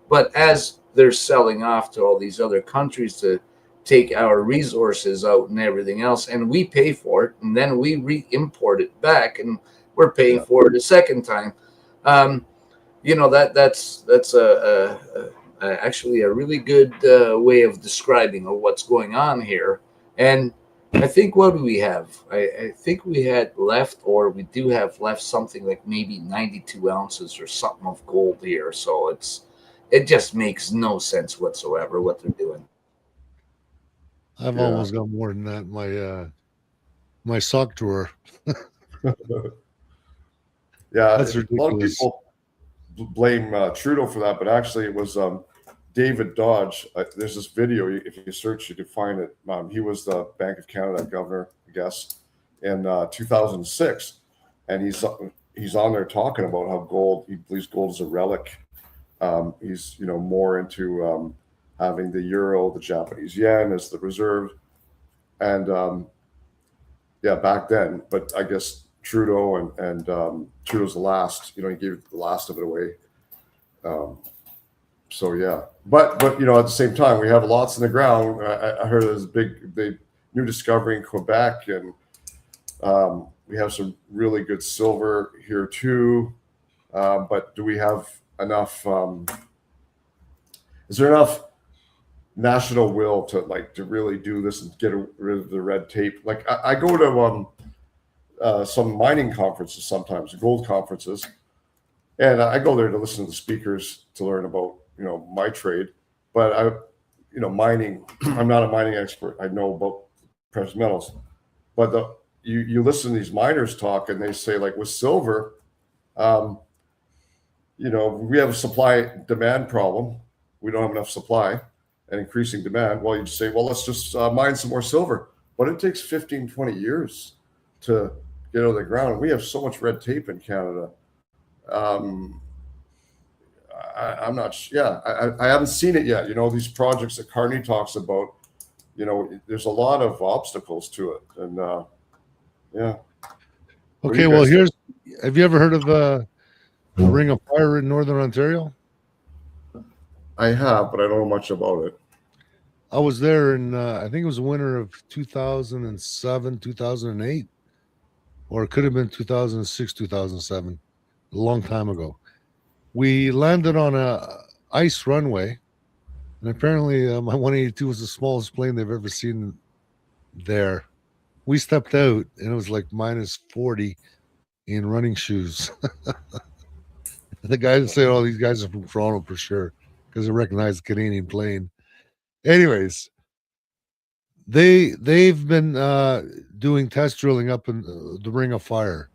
But as they're selling off to all these other countries to take our resources out and everything else, and we pay for it, and then we re-import it back, and we're paying for it a second time. That's actually a really good way of describing of what's going on here. And I think, what do we have? I think we had left, or we do have left, something like maybe 92 ounces or something of gold here. So it just makes no sense whatsoever what they're doing. I've almost got more than that in my sock drawer. That's ridiculous. A lot of people blame Trudeau for that, but actually it was David Dodge. There's this video. If you search, you can find it. He was the Bank of Canada governor, I guess, in 2006, and he's on there talking about how he believes gold is a relic. He's more into having the euro, the Japanese yen as the reserve, and back then. But I guess Trudeau and Trudeau's the last. He gave the last of it away. So yeah, but at the same time, we have lots in the ground. I heard there's big new discovery in Quebec, and we have some really good silver here too. But do we have enough? Is there enough national will to really do this and get rid of the red tape? Like I go to some mining conferences sometimes, gold conferences, and I go there to listen to the speakers to learn about my trade. But mining, I'm not a mining expert. I know about precious metals, but you listen to these miners talk, and they say, like, with silver, we have a supply demand problem. We don't have enough supply and increasing demand. Well, you just say, well, let's just mine some more silver. But it takes 15, 20 years to get out of the ground. We have so much red tape in Canada. I'm not. I haven't seen it yet. These projects that Carney talks about. There's a lot of obstacles to it, and Okay, well, have you ever heard of the Ring of Fire in Northern Ontario? I have, but I don't know much about it. I was there in, I think it was the winter of 2007, 2008, or it could have been 2006, 2007, a long time ago. We landed on a ice runway, and apparently my 182 was the smallest plane they've ever seen there. We stepped out, and it was like minus 40 in running shoes. The guys say, "Oh, these guys are from Toronto for sure," because they recognize the Canadian plane. Anyways, they've been doing test drilling up in the Ring of Fire.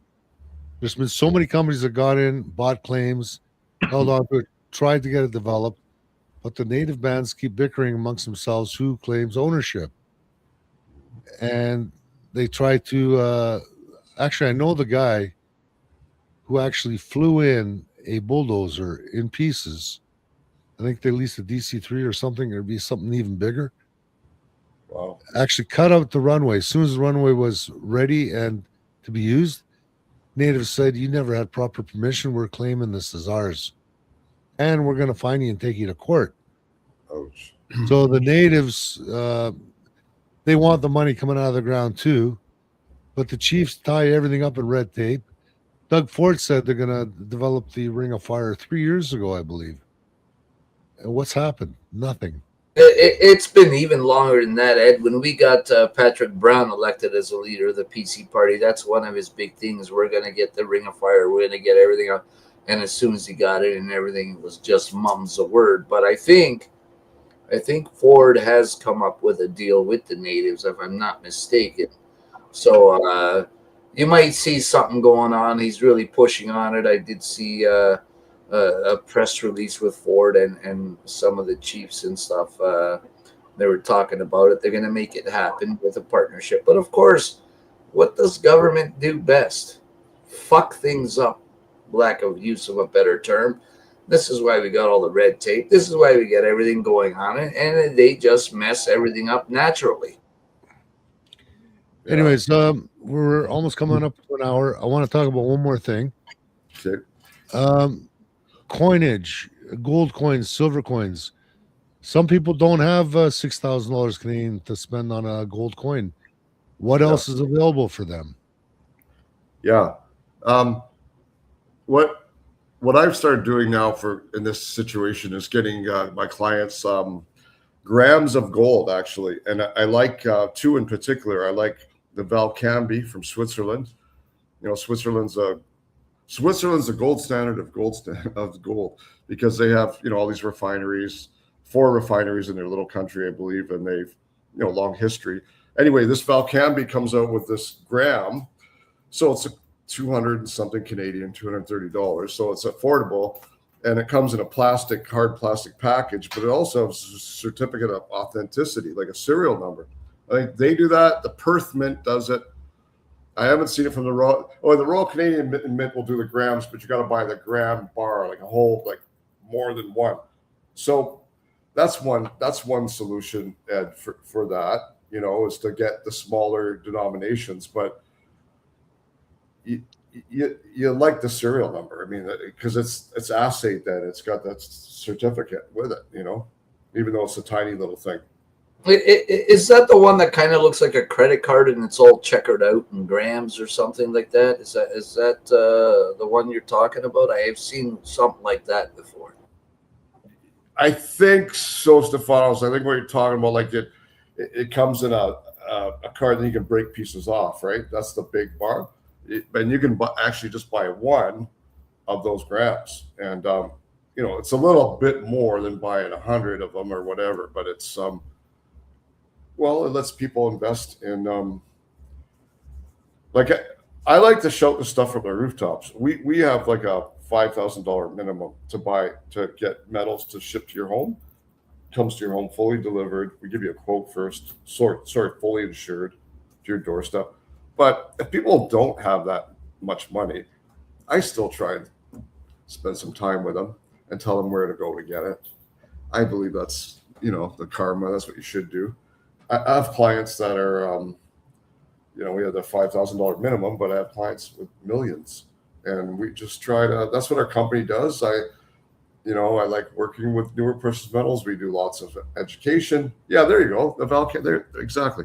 There's been so many companies that got in, bought claims, held on to it, tried to get it developed, but the native bands keep bickering amongst themselves who claims ownership. And they try to actually, I know the guy who actually flew in a bulldozer in pieces. I think they leased a DC-3 or something. It'd be something even bigger. Wow. Actually cut out the runway. As soon as the runway was ready and to be used, natives said, "You never had proper permission. We're claiming this as ours. And we're going to fine you and take you to court." Ouch. So the natives, they want the money coming out of the ground too. But the chiefs tie everything up in red tape. Doug Ford said they're going to develop the Ring of Fire 3 years ago, I believe. And what's happened? Nothing. It's been even longer than that, Ed. When we got Patrick Brown elected as a leader of the PC party, that's one of his big things. We're going to get the Ring of Fire. We're going to get everything out. And as soon as he got it and everything, it was just mum's a word. But I think Ford has come up with a deal with the natives, if I'm not mistaken. So you might see something going on. He's really pushing on it. I did see a press release with Ford and some of the chiefs and stuff. They were talking about it. They're going to make it happen with a partnership. But of course, what does government do best? Fuck things up, lack of use of a better term. This is why we got all the red tape. This is why we get everything going on it. And they just mess everything up naturally. Anyways, we're almost coming up to an hour. I want to talk about one more thing. Okay. Coinage, gold coins, silver coins. Some people don't have $6,000 Canadian to spend on a gold coin. What else is available for them? Yeah. What I've started doing now in this situation is getting my clients grams of gold, actually. And I like two in particular. I like the Valcambi from Switzerland. You know, Switzerland's a gold standard of gold because they have, you know, all these refineries, 4 refineries in their little country, I believe, and they've, you know, long history. Anyway, this Valcambi comes out with this gram, so it's a 200 and something Canadian, $230. So it's affordable, and it comes in a hard plastic package, but it also has a certificate of authenticity, like a serial number. I think they do that. The Perth Mint does it. I haven't seen it from the Royal Canadian Mint will do the grams, but you got to buy the gram bar, like a whole, like more than one. So that's one solution, Ed, for that, you know, is to get the smaller denominations. But you like the serial number. I mean, because it's assayed, then it's got that certificate with it, you know, even though it's a tiny little thing. Is that the one that kind of looks like a credit card and it's all checkered out in grams or something like that? Is that the one you're talking about? I have seen something like that before. I think so, Stefanos. I think what you're talking about, like it comes in a card and you can break pieces off, right? That's the big bar. And you can actually just buy one of those grams. And, you know, it's a little bit more than buying 100 of them or whatever, but it's, well, it lets people invest in, like, I like to shout the stuff from the rooftops. We have like a $5,000 minimum to get metals to ship to your home. Comes to your home fully delivered. We give you a quote first, fully insured to your doorstep. But if people don't have that much money, I still try and spend some time with them and tell them where to go to get it. I believe that's, you know, the karma. That's what you should do. I have clients that are, you know, we have the $5,000 minimum, but I have clients with millions. And we just try to, that's what our company does. I like working with newer precious metals. We do lots of education. Yeah, there you go. The Valcambi, there, exactly.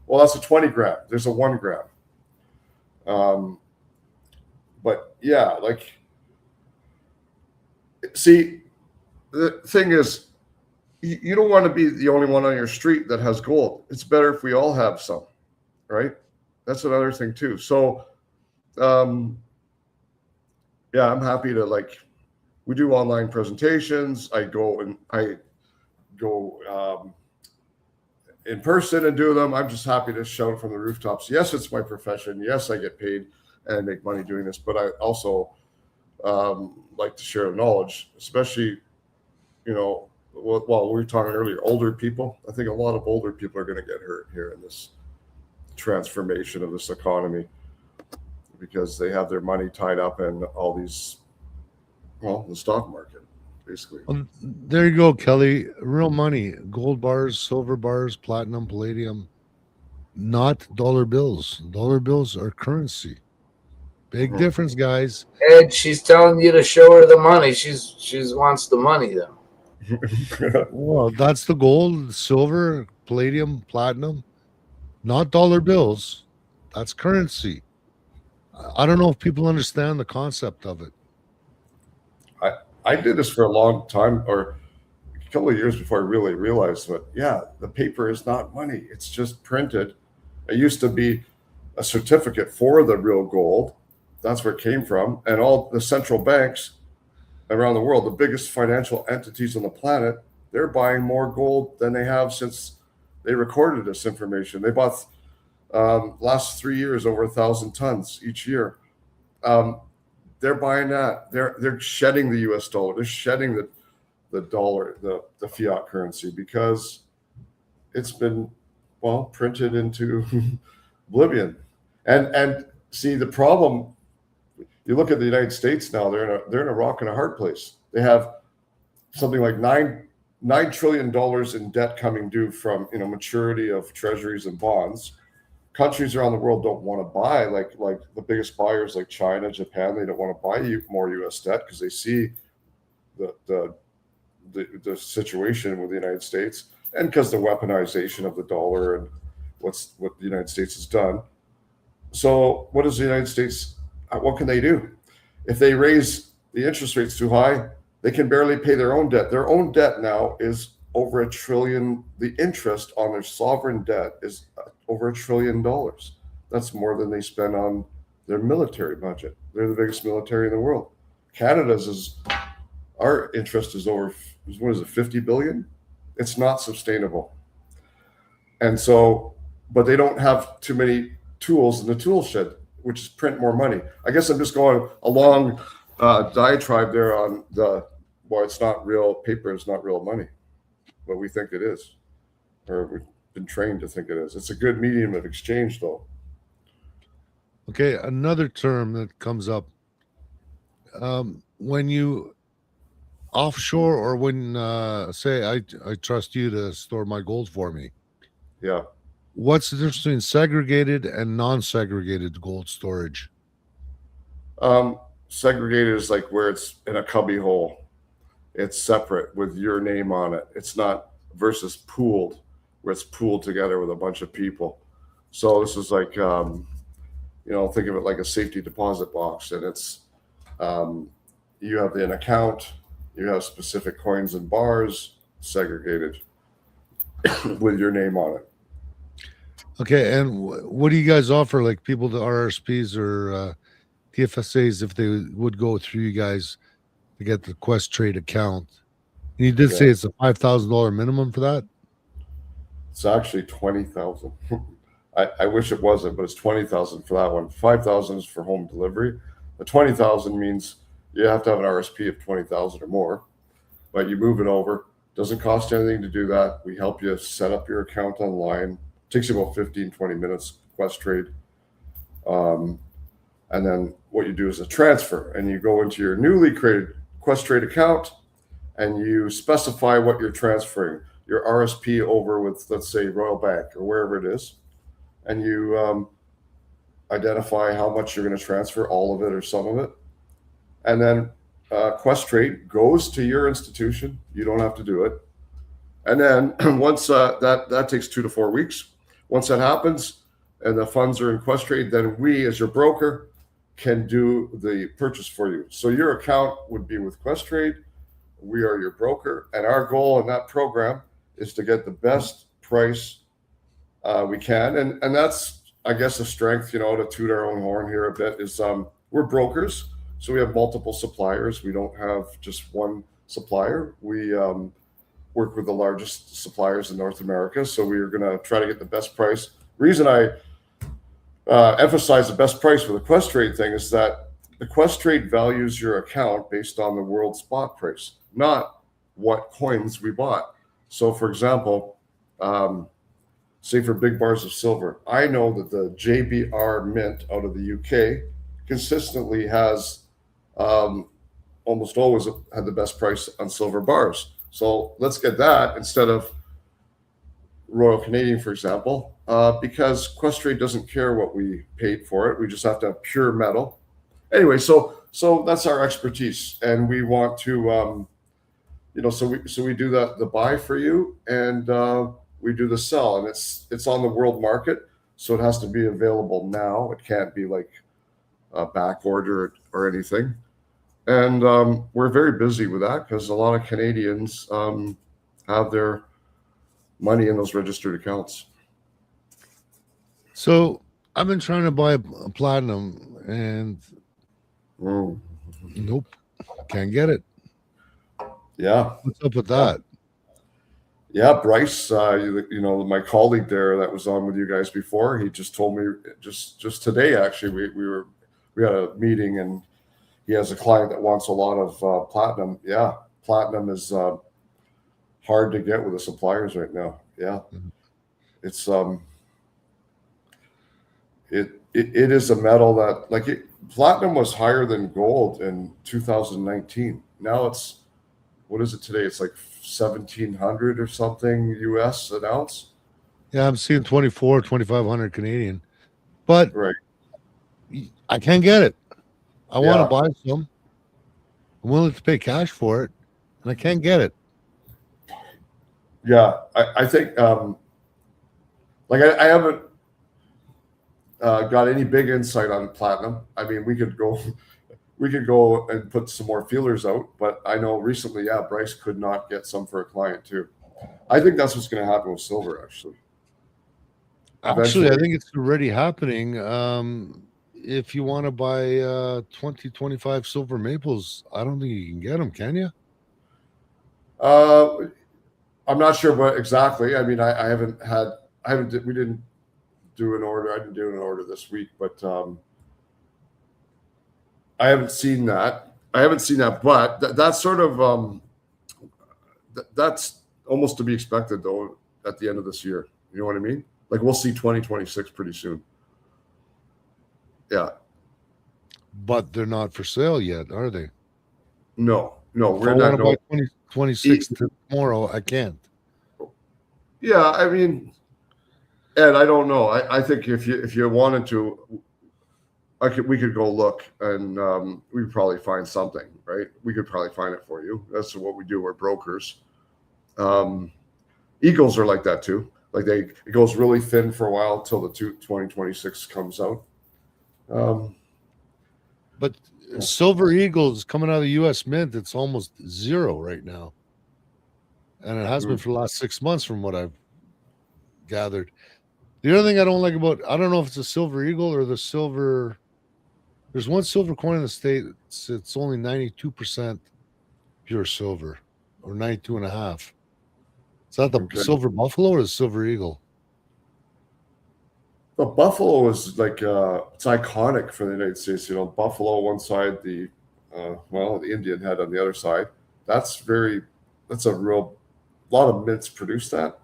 Well, that's a 20 gram. There's a 1 gram. But yeah, like, see, the thing is, you don't want to be the only one on your street that has gold. It's better if we all have some, right? That's another thing too. So, yeah, I'm happy to, like, we do online presentations. I go in person and do them. I'm just happy to shout from the rooftops. Yes, it's my profession. Yes, I get paid and make money doing this, but I also like to share knowledge, especially, you know, well, we were talking earlier, older people. I think a lot of older people are going to get hurt here in this transformation of this economy because they have their money tied up in all these, well, the stock market, basically. Well, there you go, Kelly. Real money, gold bars, silver bars, platinum, palladium, not dollar bills. Dollar bills are currency. Big difference, guys. Ed, she's telling you to show her the money. She wants the money, though. Well, that's the gold, silver, palladium, platinum. not dollar bills. That's currency. I don't know if people understand the concept of it. I did this for a long time, or a couple of years before I really realized that, yeah, the paper is not money. It's just printed. It used to be a certificate for the real gold. That's where it came from. And all the central banks around the world, the biggest financial entities on the planet, they're buying more gold than they have since they recorded this information. They bought last 3 years over 1,000 tons each year. They're buying that. They're shedding the U.S. dollar. They're shedding the dollar, the fiat currency, because it's been printed into oblivion. And see, the problem, you look at the United States now, they're in a rock and a hard place. They have something like $9 trillion in debt coming due from maturity of treasuries and bonds. Countries around the world don't want to buy, like the biggest buyers like China, Japan. They don't want to buy more U.S. debt because they see the situation with the United States, and because the weaponization of the dollar and what the United States has done. So what does the United States? What can they do? If they raise the interest rates too high, they can barely pay their own debt. Their own debt now is over $1 trillion. The interest on their sovereign debt is over $1 trillion. That's more than they spend on their military budget. They're the biggest military in the world. Our interest is over, what is it, 50 billion? It's not sustainable. And so, but they don't have too many tools in the tool shed, which is print more money. I guess I'm just going a long diatribe there on it's not real paper, is not real money, but we think it is, or we've been trained to think it is. It's a good medium of exchange, though. Okay, another term that comes up when you offshore, or when say I trust you to store my gold for me. Yeah. What's the difference between segregated and non-segregated gold storage? Segregated is like where it's in a cubby hole. It's separate with your name on it. It's not versus pooled, where it's pooled together with a bunch of people. So this is like, think of it like a safety deposit box, and it's you have an account, you have specific coins and bars segregated with your name on it. Okay, and what do you guys offer, like people to RSPs or TFSAs, if they would go through you guys to get the Quest Trade account? And you did say it's a $5,000 minimum for that? It's actually $20,000. I wish it wasn't, but it's $20,000 for that one. $5,000 is for home delivery. The $20,000 means you have to have an RSP of $20,000 or more, but you move it over. Doesn't cost anything to do that. We help you set up your account online. Takes you about 15-20 minutes, Quest Trade. And then what you do is a transfer, and you go into your newly created Quest Trade account, and you specify what you're transferring, your RSP over with, let's say, Royal Bank or wherever it is, and you identify how much you're going to transfer, all of it or some of it. And then Quest Trade goes to your institution. You don't have to do it. And then once that takes 2 to 4 weeks. Once that happens and the funds are in Quest Trade, then we, as your broker, can do the purchase for you. So your account would be with Quest Trade. We are your broker, and our goal in that program is to get the best price we can. And that's, I guess, a strength, to toot our own horn here a bit, is we're brokers. So we have multiple suppliers. We don't have just one supplier. We work with the largest suppliers in North America. So we are going to try to get the best price. Reason I emphasize the best price for the Quest Trade thing is that the Quest Trade values your account based on the world spot price, not what coins we bought. So for example, say for big bars of silver, I know that the JBR Mint out of the UK consistently has almost always had the best price on silver bars. So let's get that instead of Royal Canadian, for example, because Quest Trade doesn't care what we paid for it. We just have to have pure metal. Anyway, so that's our expertise, and we want to, so we do the buy for you, and we do the sell, and it's on the world market. So it has to be available now. It can't be like a back order or anything. And we're very busy with that because a lot of Canadians have their money in those registered accounts. So I've been trying to buy a platinum, and nope, can't get it. Yeah. What's up with that? Yeah, Bryce, my colleague there that was on with you guys before, he just told me just today, actually, we had a meeting, and he has a client that wants a lot of platinum. Yeah, platinum is hard to get with the suppliers right now. Yeah, it's it is a metal that platinum was higher than gold in 2019. Now it's, what is it today? It's like 1,700 or something US an ounce. Yeah, I'm seeing 2,500 Canadian, but right, I can't get it. I want to buy some. I'm willing to pay cash for it, and I can't get it. Yeah, I think I haven't got any big insight on platinum. I mean, we could go and put some more feelers out, but I know recently, Bryce could not get some for a client too. I think that's what's going to happen with silver, actually. Actually, I think it's already happening. If you want to buy 25 silver maples, I don't think you can get them, can you? I'm not sure what exactly. I mean, we didn't do an order. I didn't do an order this week, but I haven't seen that. But that's sort of that's almost to be expected though at the end of this year. You know what I mean? Like we'll see 2026 pretty soon. Yeah. But they're not for sale yet, are they? No. We're not about 2026 tomorrow. I can't. Yeah, I mean, Ed, I don't know. I think if you wanted to, we could go look, and we could probably find something, right? We could probably find it for you. That's what we do. We're brokers. Eagles are like that too. Like it goes really thin for a while till the 2026 comes out. But silver eagles coming out of the U.S. Mint, it's almost zero right now, and it has been for the last 6 months, from what I've gathered. The other thing I don't like about, I don't know if it's a silver eagle or the silver. There's one silver coin in the States. It's only 92% pure silver, or 92.5. Is that the silver buffalo or the silver eagle? The buffalo is like it's iconic for the United States. You know, buffalo one side, the Indian head on the other side. That's a real lot of mints produce that.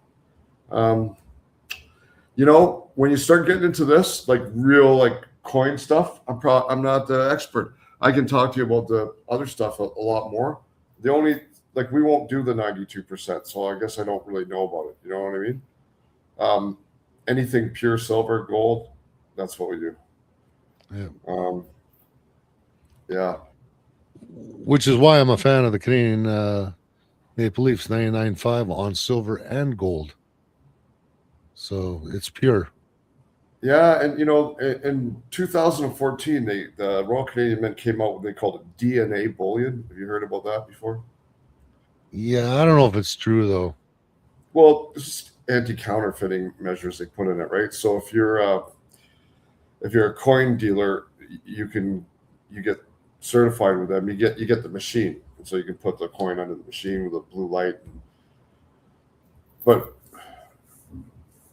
You know, when you start getting into this, like real like coin stuff, I'm not the expert. I can talk to you about the other stuff a lot more. The only, like, we won't do the 92%, so I guess I don't really know about it. You know what I mean? Anything pure silver, gold, that's what we do. Yeah. Yeah. Which is why I'm a fan of the Canadian Maple Leafs 99.5 on silver and gold. So it's pure. Yeah, and you know, in 2014, the Royal Canadian Mint came out with, they called it DNA bullion. Have you heard about that before? Yeah, I don't know if it's true though. Well, it's anti-counterfeiting measures they put in it, right? So if you're a coin dealer, you get certified with them. You get the machine, and so you can put the coin under the machine with a blue light. But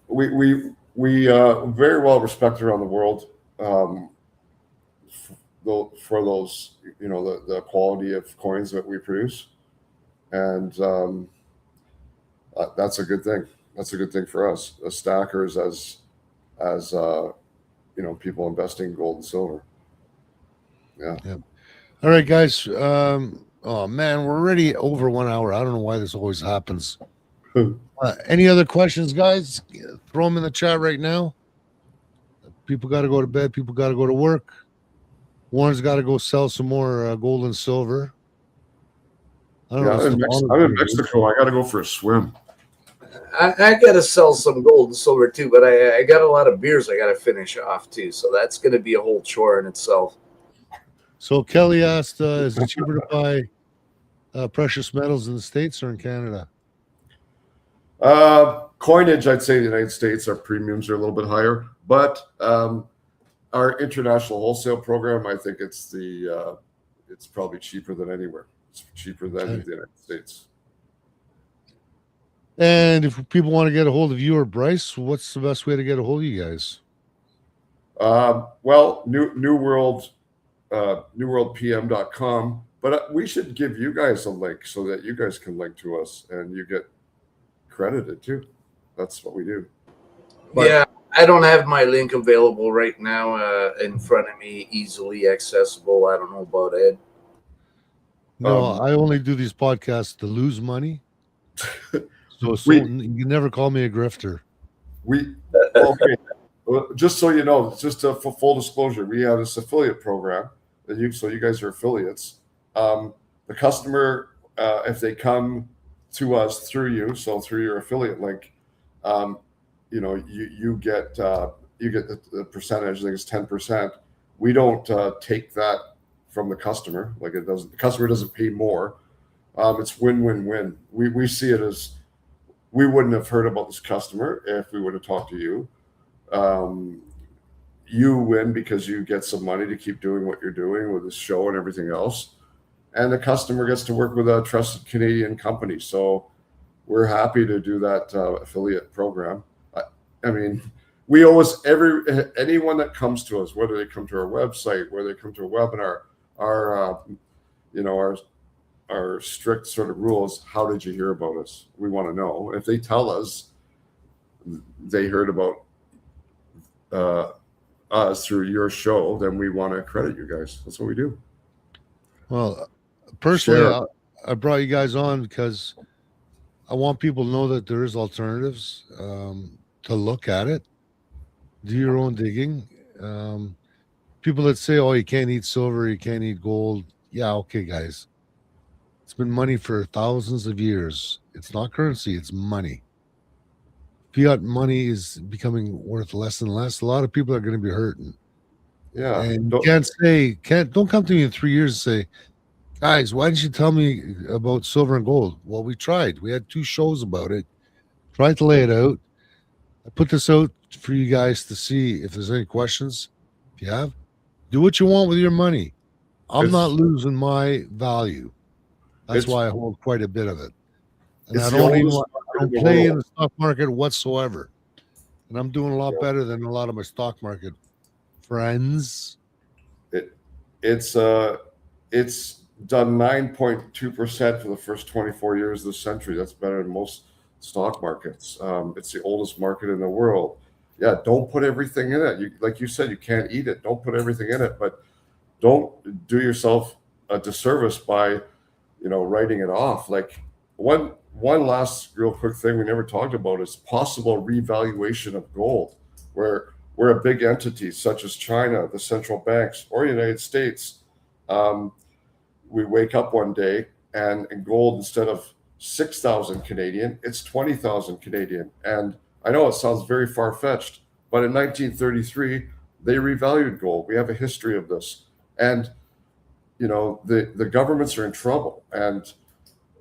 we very well respected around the world for those, you know, the quality of coins that we produce, and that's a good thing. That's a good thing for us as stackers, as you know, people investing in gold and silver. Yeah. All right, guys. Oh man, we're already over 1 hour. I don't know why this always happens. Any other questions, guys? Throw them in the chat right now. People got to go to bed. People got to go to work. Warren's got to go sell some more gold and silver. I'm in Mexico. I got to go for a swim. I got to sell some gold and silver too, but I got a lot of beers I got to finish off too. So that's going to be a whole chore in itself. So Kelly asked, is it cheaper to buy precious metals in the States or in Canada? Coinage, I'd say the United States, our premiums are a little bit higher, but our international wholesale program, I think it's probably cheaper than anywhere. It's cheaper than Okay. the United States. And if people want to get a hold of you or Bryce, what's the best way to get a hold of you guys? Well, New World, newworldpm.com, but we should give you guys a link so that you guys can link to us and you get credited too. That's what we do. But, yeah, I don't have my link available right now in front of me, easily accessible. I don't know about Ed. No, I only do these podcasts to lose money. So you can never call me a grifter. Okay. Just so you know, just for full disclosure, we have this affiliate program that so you guys are affiliates. The customer, if they come to us through you, so through your affiliate link, you get the percentage. I think it's 10%. We don't take that from the customer. Like it doesn't. The customer doesn't pay more. It's win-win-win. We see it as we wouldn't have heard about this customer if we would have talked to you. You win because you get some money to keep doing what you're doing with this show and everything else. And the customer gets to work with a trusted Canadian company. So we're happy to do that affiliate program. I mean, we always, anyone that comes to us, whether they come to our website, whether they come to a webinar, our strict sort of rules, how did you hear about us? We want to know. If they tell us they heard about us through your show, then we want to credit you guys. That's what we do. Well, personally, I brought you guys on because I want people to know that there is alternatives, to look at it, do your own digging. People that say, oh, you can't eat silver, you can't eat gold. Yeah, okay, guys. It's been money for thousands of years. It's not currency, it's money. Fiat money is becoming worth less and less. A lot of people are going to be hurting. Yeah. And you don't come to me in 3 years and say, guys, why didn't you tell me about silver and gold? Well, we tried. We had 2 shows about it. Tried to lay it out. I put this out for you guys to see if there's any questions. If you have, do what you want with your money. I'm not losing my value. That's why I hold quite a bit of it. And I don't play in the stock market whatsoever. And I'm doing a lot better than a lot of my stock market friends. It's done 9.2% for the first 24 years of the century. That's better than most stock markets. It's the oldest market in the world. Yeah, don't put everything in it. Like you said, you can't eat it. Don't put everything in it, but don't do yourself a disservice by, writing it off. Like one last real quick thing we never talked about is possible revaluation of gold, where a big entity such as China, the central banks, or the United States, we wake up one day and gold, instead of 6,000 Canadian, it's 20,000 Canadian. And I know it sounds very far-fetched, but in 1933, they revalued gold. We have a history of this. And, the governments are in trouble. And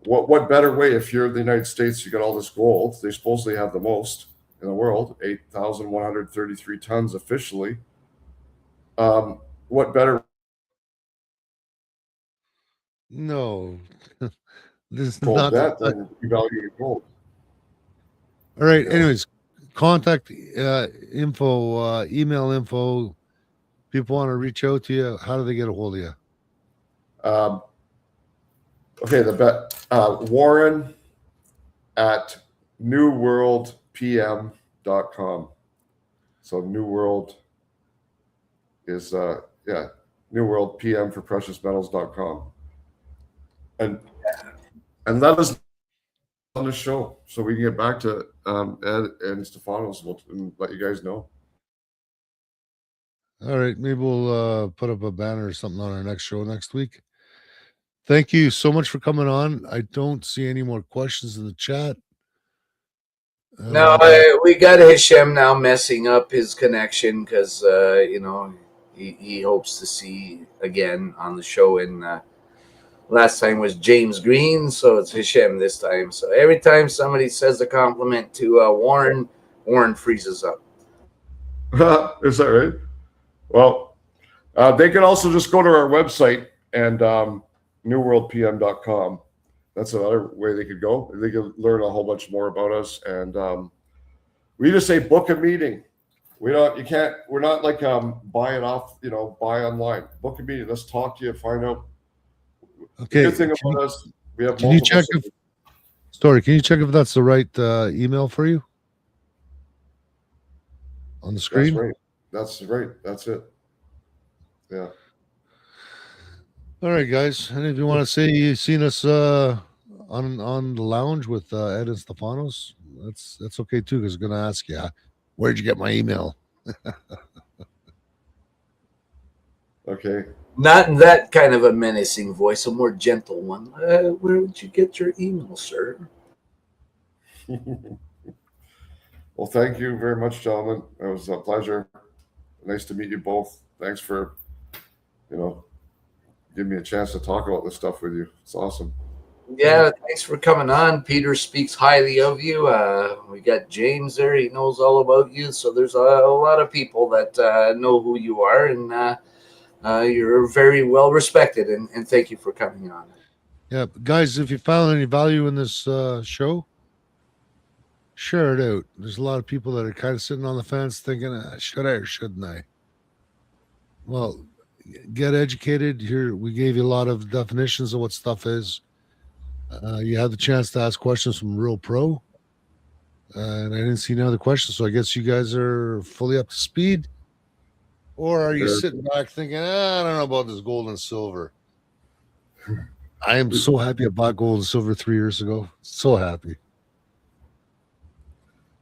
what better way, if you're the United States, you got all this gold, they supposedly have the most in the world, 8,133 tons officially. What better? No, this is Gold not that than revaluing gold. All right. Yeah. Anyways, contact info, email info. People want to reach out to you. How do they get a hold of you? Okay, Warren at newworldpm.com. So New World is newworldpm for preciousmetals.com. And let us on the show so we can get back to Ed and Stefanos and let you guys know. All right, maybe we'll put up a banner or something on our next show next week. Thank you so much for coming on. I don't see any more questions in the chat. No, we got Hishem now messing up his connection because he hopes to see again on the show. And last time was James Green, so it's Hishem this time. So every time somebody says a compliment to Warren freezes up. Is that right? Well, they can also just go to our website and newworldpm.com. That's another way they could go. They could learn a whole bunch more about us. And we just say book a meeting. We're not like buy it off, buy online. Book a meeting. Let's talk to you, find out. Okay. The good thing about us, we have can you check if that's the right email for you? On the screen? That's right. That's it. Yeah. All right, guys. And if you want to say you've seen us on the lounge with Ed and Stefanos, that's okay too, because I'm gonna ask you, where'd you get my email? Okay. Not in that kind of a menacing voice, a more gentle one. Where did you get your email, sir? Well, thank you very much, gentlemen. It was a pleasure. Nice to meet you both. Thanks for, giving me a chance to talk about this stuff with you. It's awesome. Yeah, thanks for coming on. Peter speaks highly of you. We got James there. He knows all about you. So there's a lot of people that know who you are, and you're very well respected. And thank you for coming on. Yeah, guys, if you found any value in this show, share it out. There's a lot of people that are kind of sitting on the fence thinking, should I or shouldn't I? Well, get educated. Here, we gave you a lot of definitions of what stuff is. You had the chance to ask questions from Real Pro. And I didn't see any other questions, so I guess you guys are fully up to speed. Or are you sitting back thinking, I don't know about this gold and silver? I am so happy I bought gold and silver 3 years ago. So happy.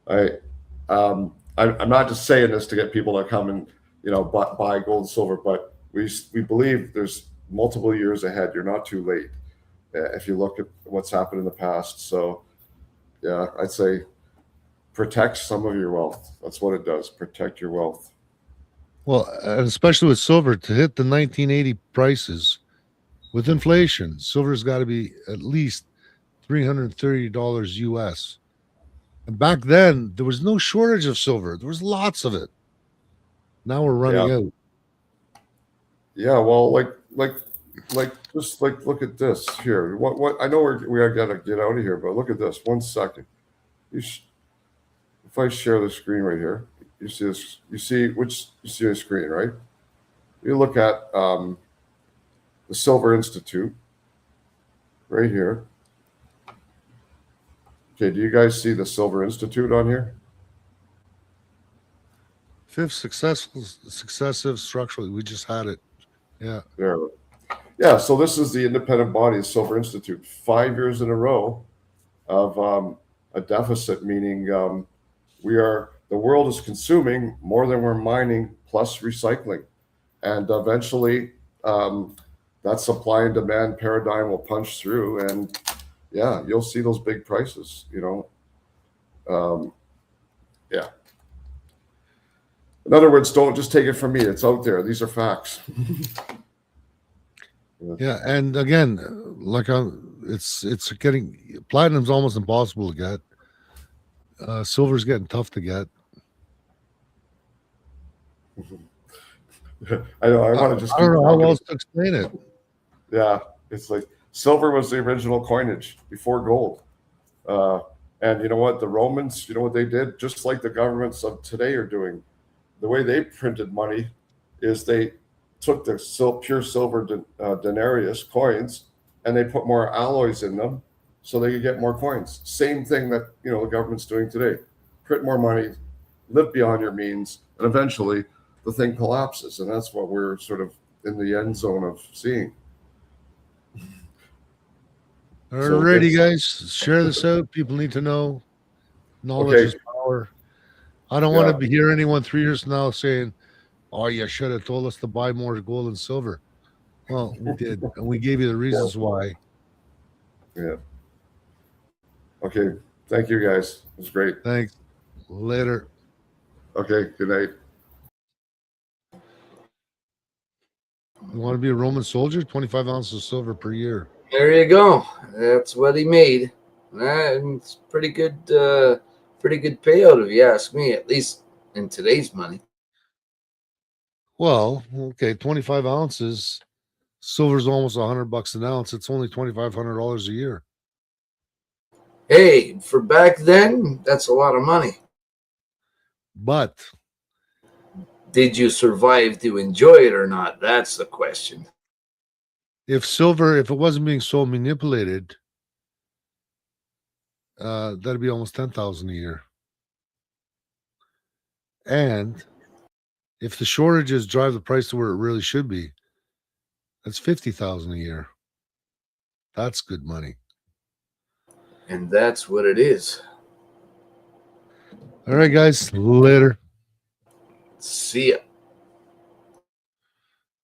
I'm not just saying this to get people to come and buy gold and silver, but we believe there's multiple years ahead. You're not too late if you look at what's happened in the past. So yeah, I'd say protect some of your wealth. That's what it does. Protect your wealth. Well, and especially with silver, to hit the 1980 prices with inflation, silver's got to be at least $330 US. And back then, there was no shortage of silver. There was lots of it. Now we're running out. Yeah, well, just look at this here. What I know we gotta get out of here, but look at this. 1 second. If I share the screen right here, you see this. You see the screen, right? You look at the Silver Institute right here. Okay, do you guys see the Silver Institute on here? Fifth successive structural. We just had it. Yeah. There. Yeah, so this is the independent body, the Silver Institute. 5 years in a row of a deficit, meaning the world is consuming more than we're mining plus recycling. And eventually that supply and demand paradigm will punch through, and yeah, you'll see those big prices, yeah. In other words, don't just take it from me. It's out there. These are facts. Yeah, and again, it's getting, platinum's almost impossible to get. Silver's getting tough to get. I know. I want to just. I don't know how else to explain it. Yeah, it's like silver was the original coinage before gold, and you know what? The Romans, you know what they did? Just like the governments of today are doing. The way they printed money is they took the pure silver denarius coins and they put more alloys in them so they could get more coins. Same thing that the government's doing today. Print more money, live beyond your means, and eventually the thing collapses. And that's what we're sort of in the end zone of seeing. Alrighty, guys, share this out. People need to know. Knowledge is power. I don't want to hear anyone 3 years from now saying, "Oh, you should have told us to buy more gold and silver." Well, we did, and we gave you the reasons why. Yeah. Okay. Thank you, guys. was great. Thanks. Later. Okay, good night. You want to be a Roman soldier? 25 ounces of silver per year. There you go. That's what he made. And it's pretty good payout if you ask me, at least in today's money. Well, okay, 25 ounces. Silver's almost $100 an ounce. It's only $2,500 a year. Hey, for back then, that's a lot of money. But Did you survive to enjoy it or not? That's the question. if it wasn't being so manipulated, that'd be almost 10,000 a year. And if the shortages drive the price to where it really should be, that's 50,000 a year. That's good money. And that's what it is. All right, guys. Later. See ya.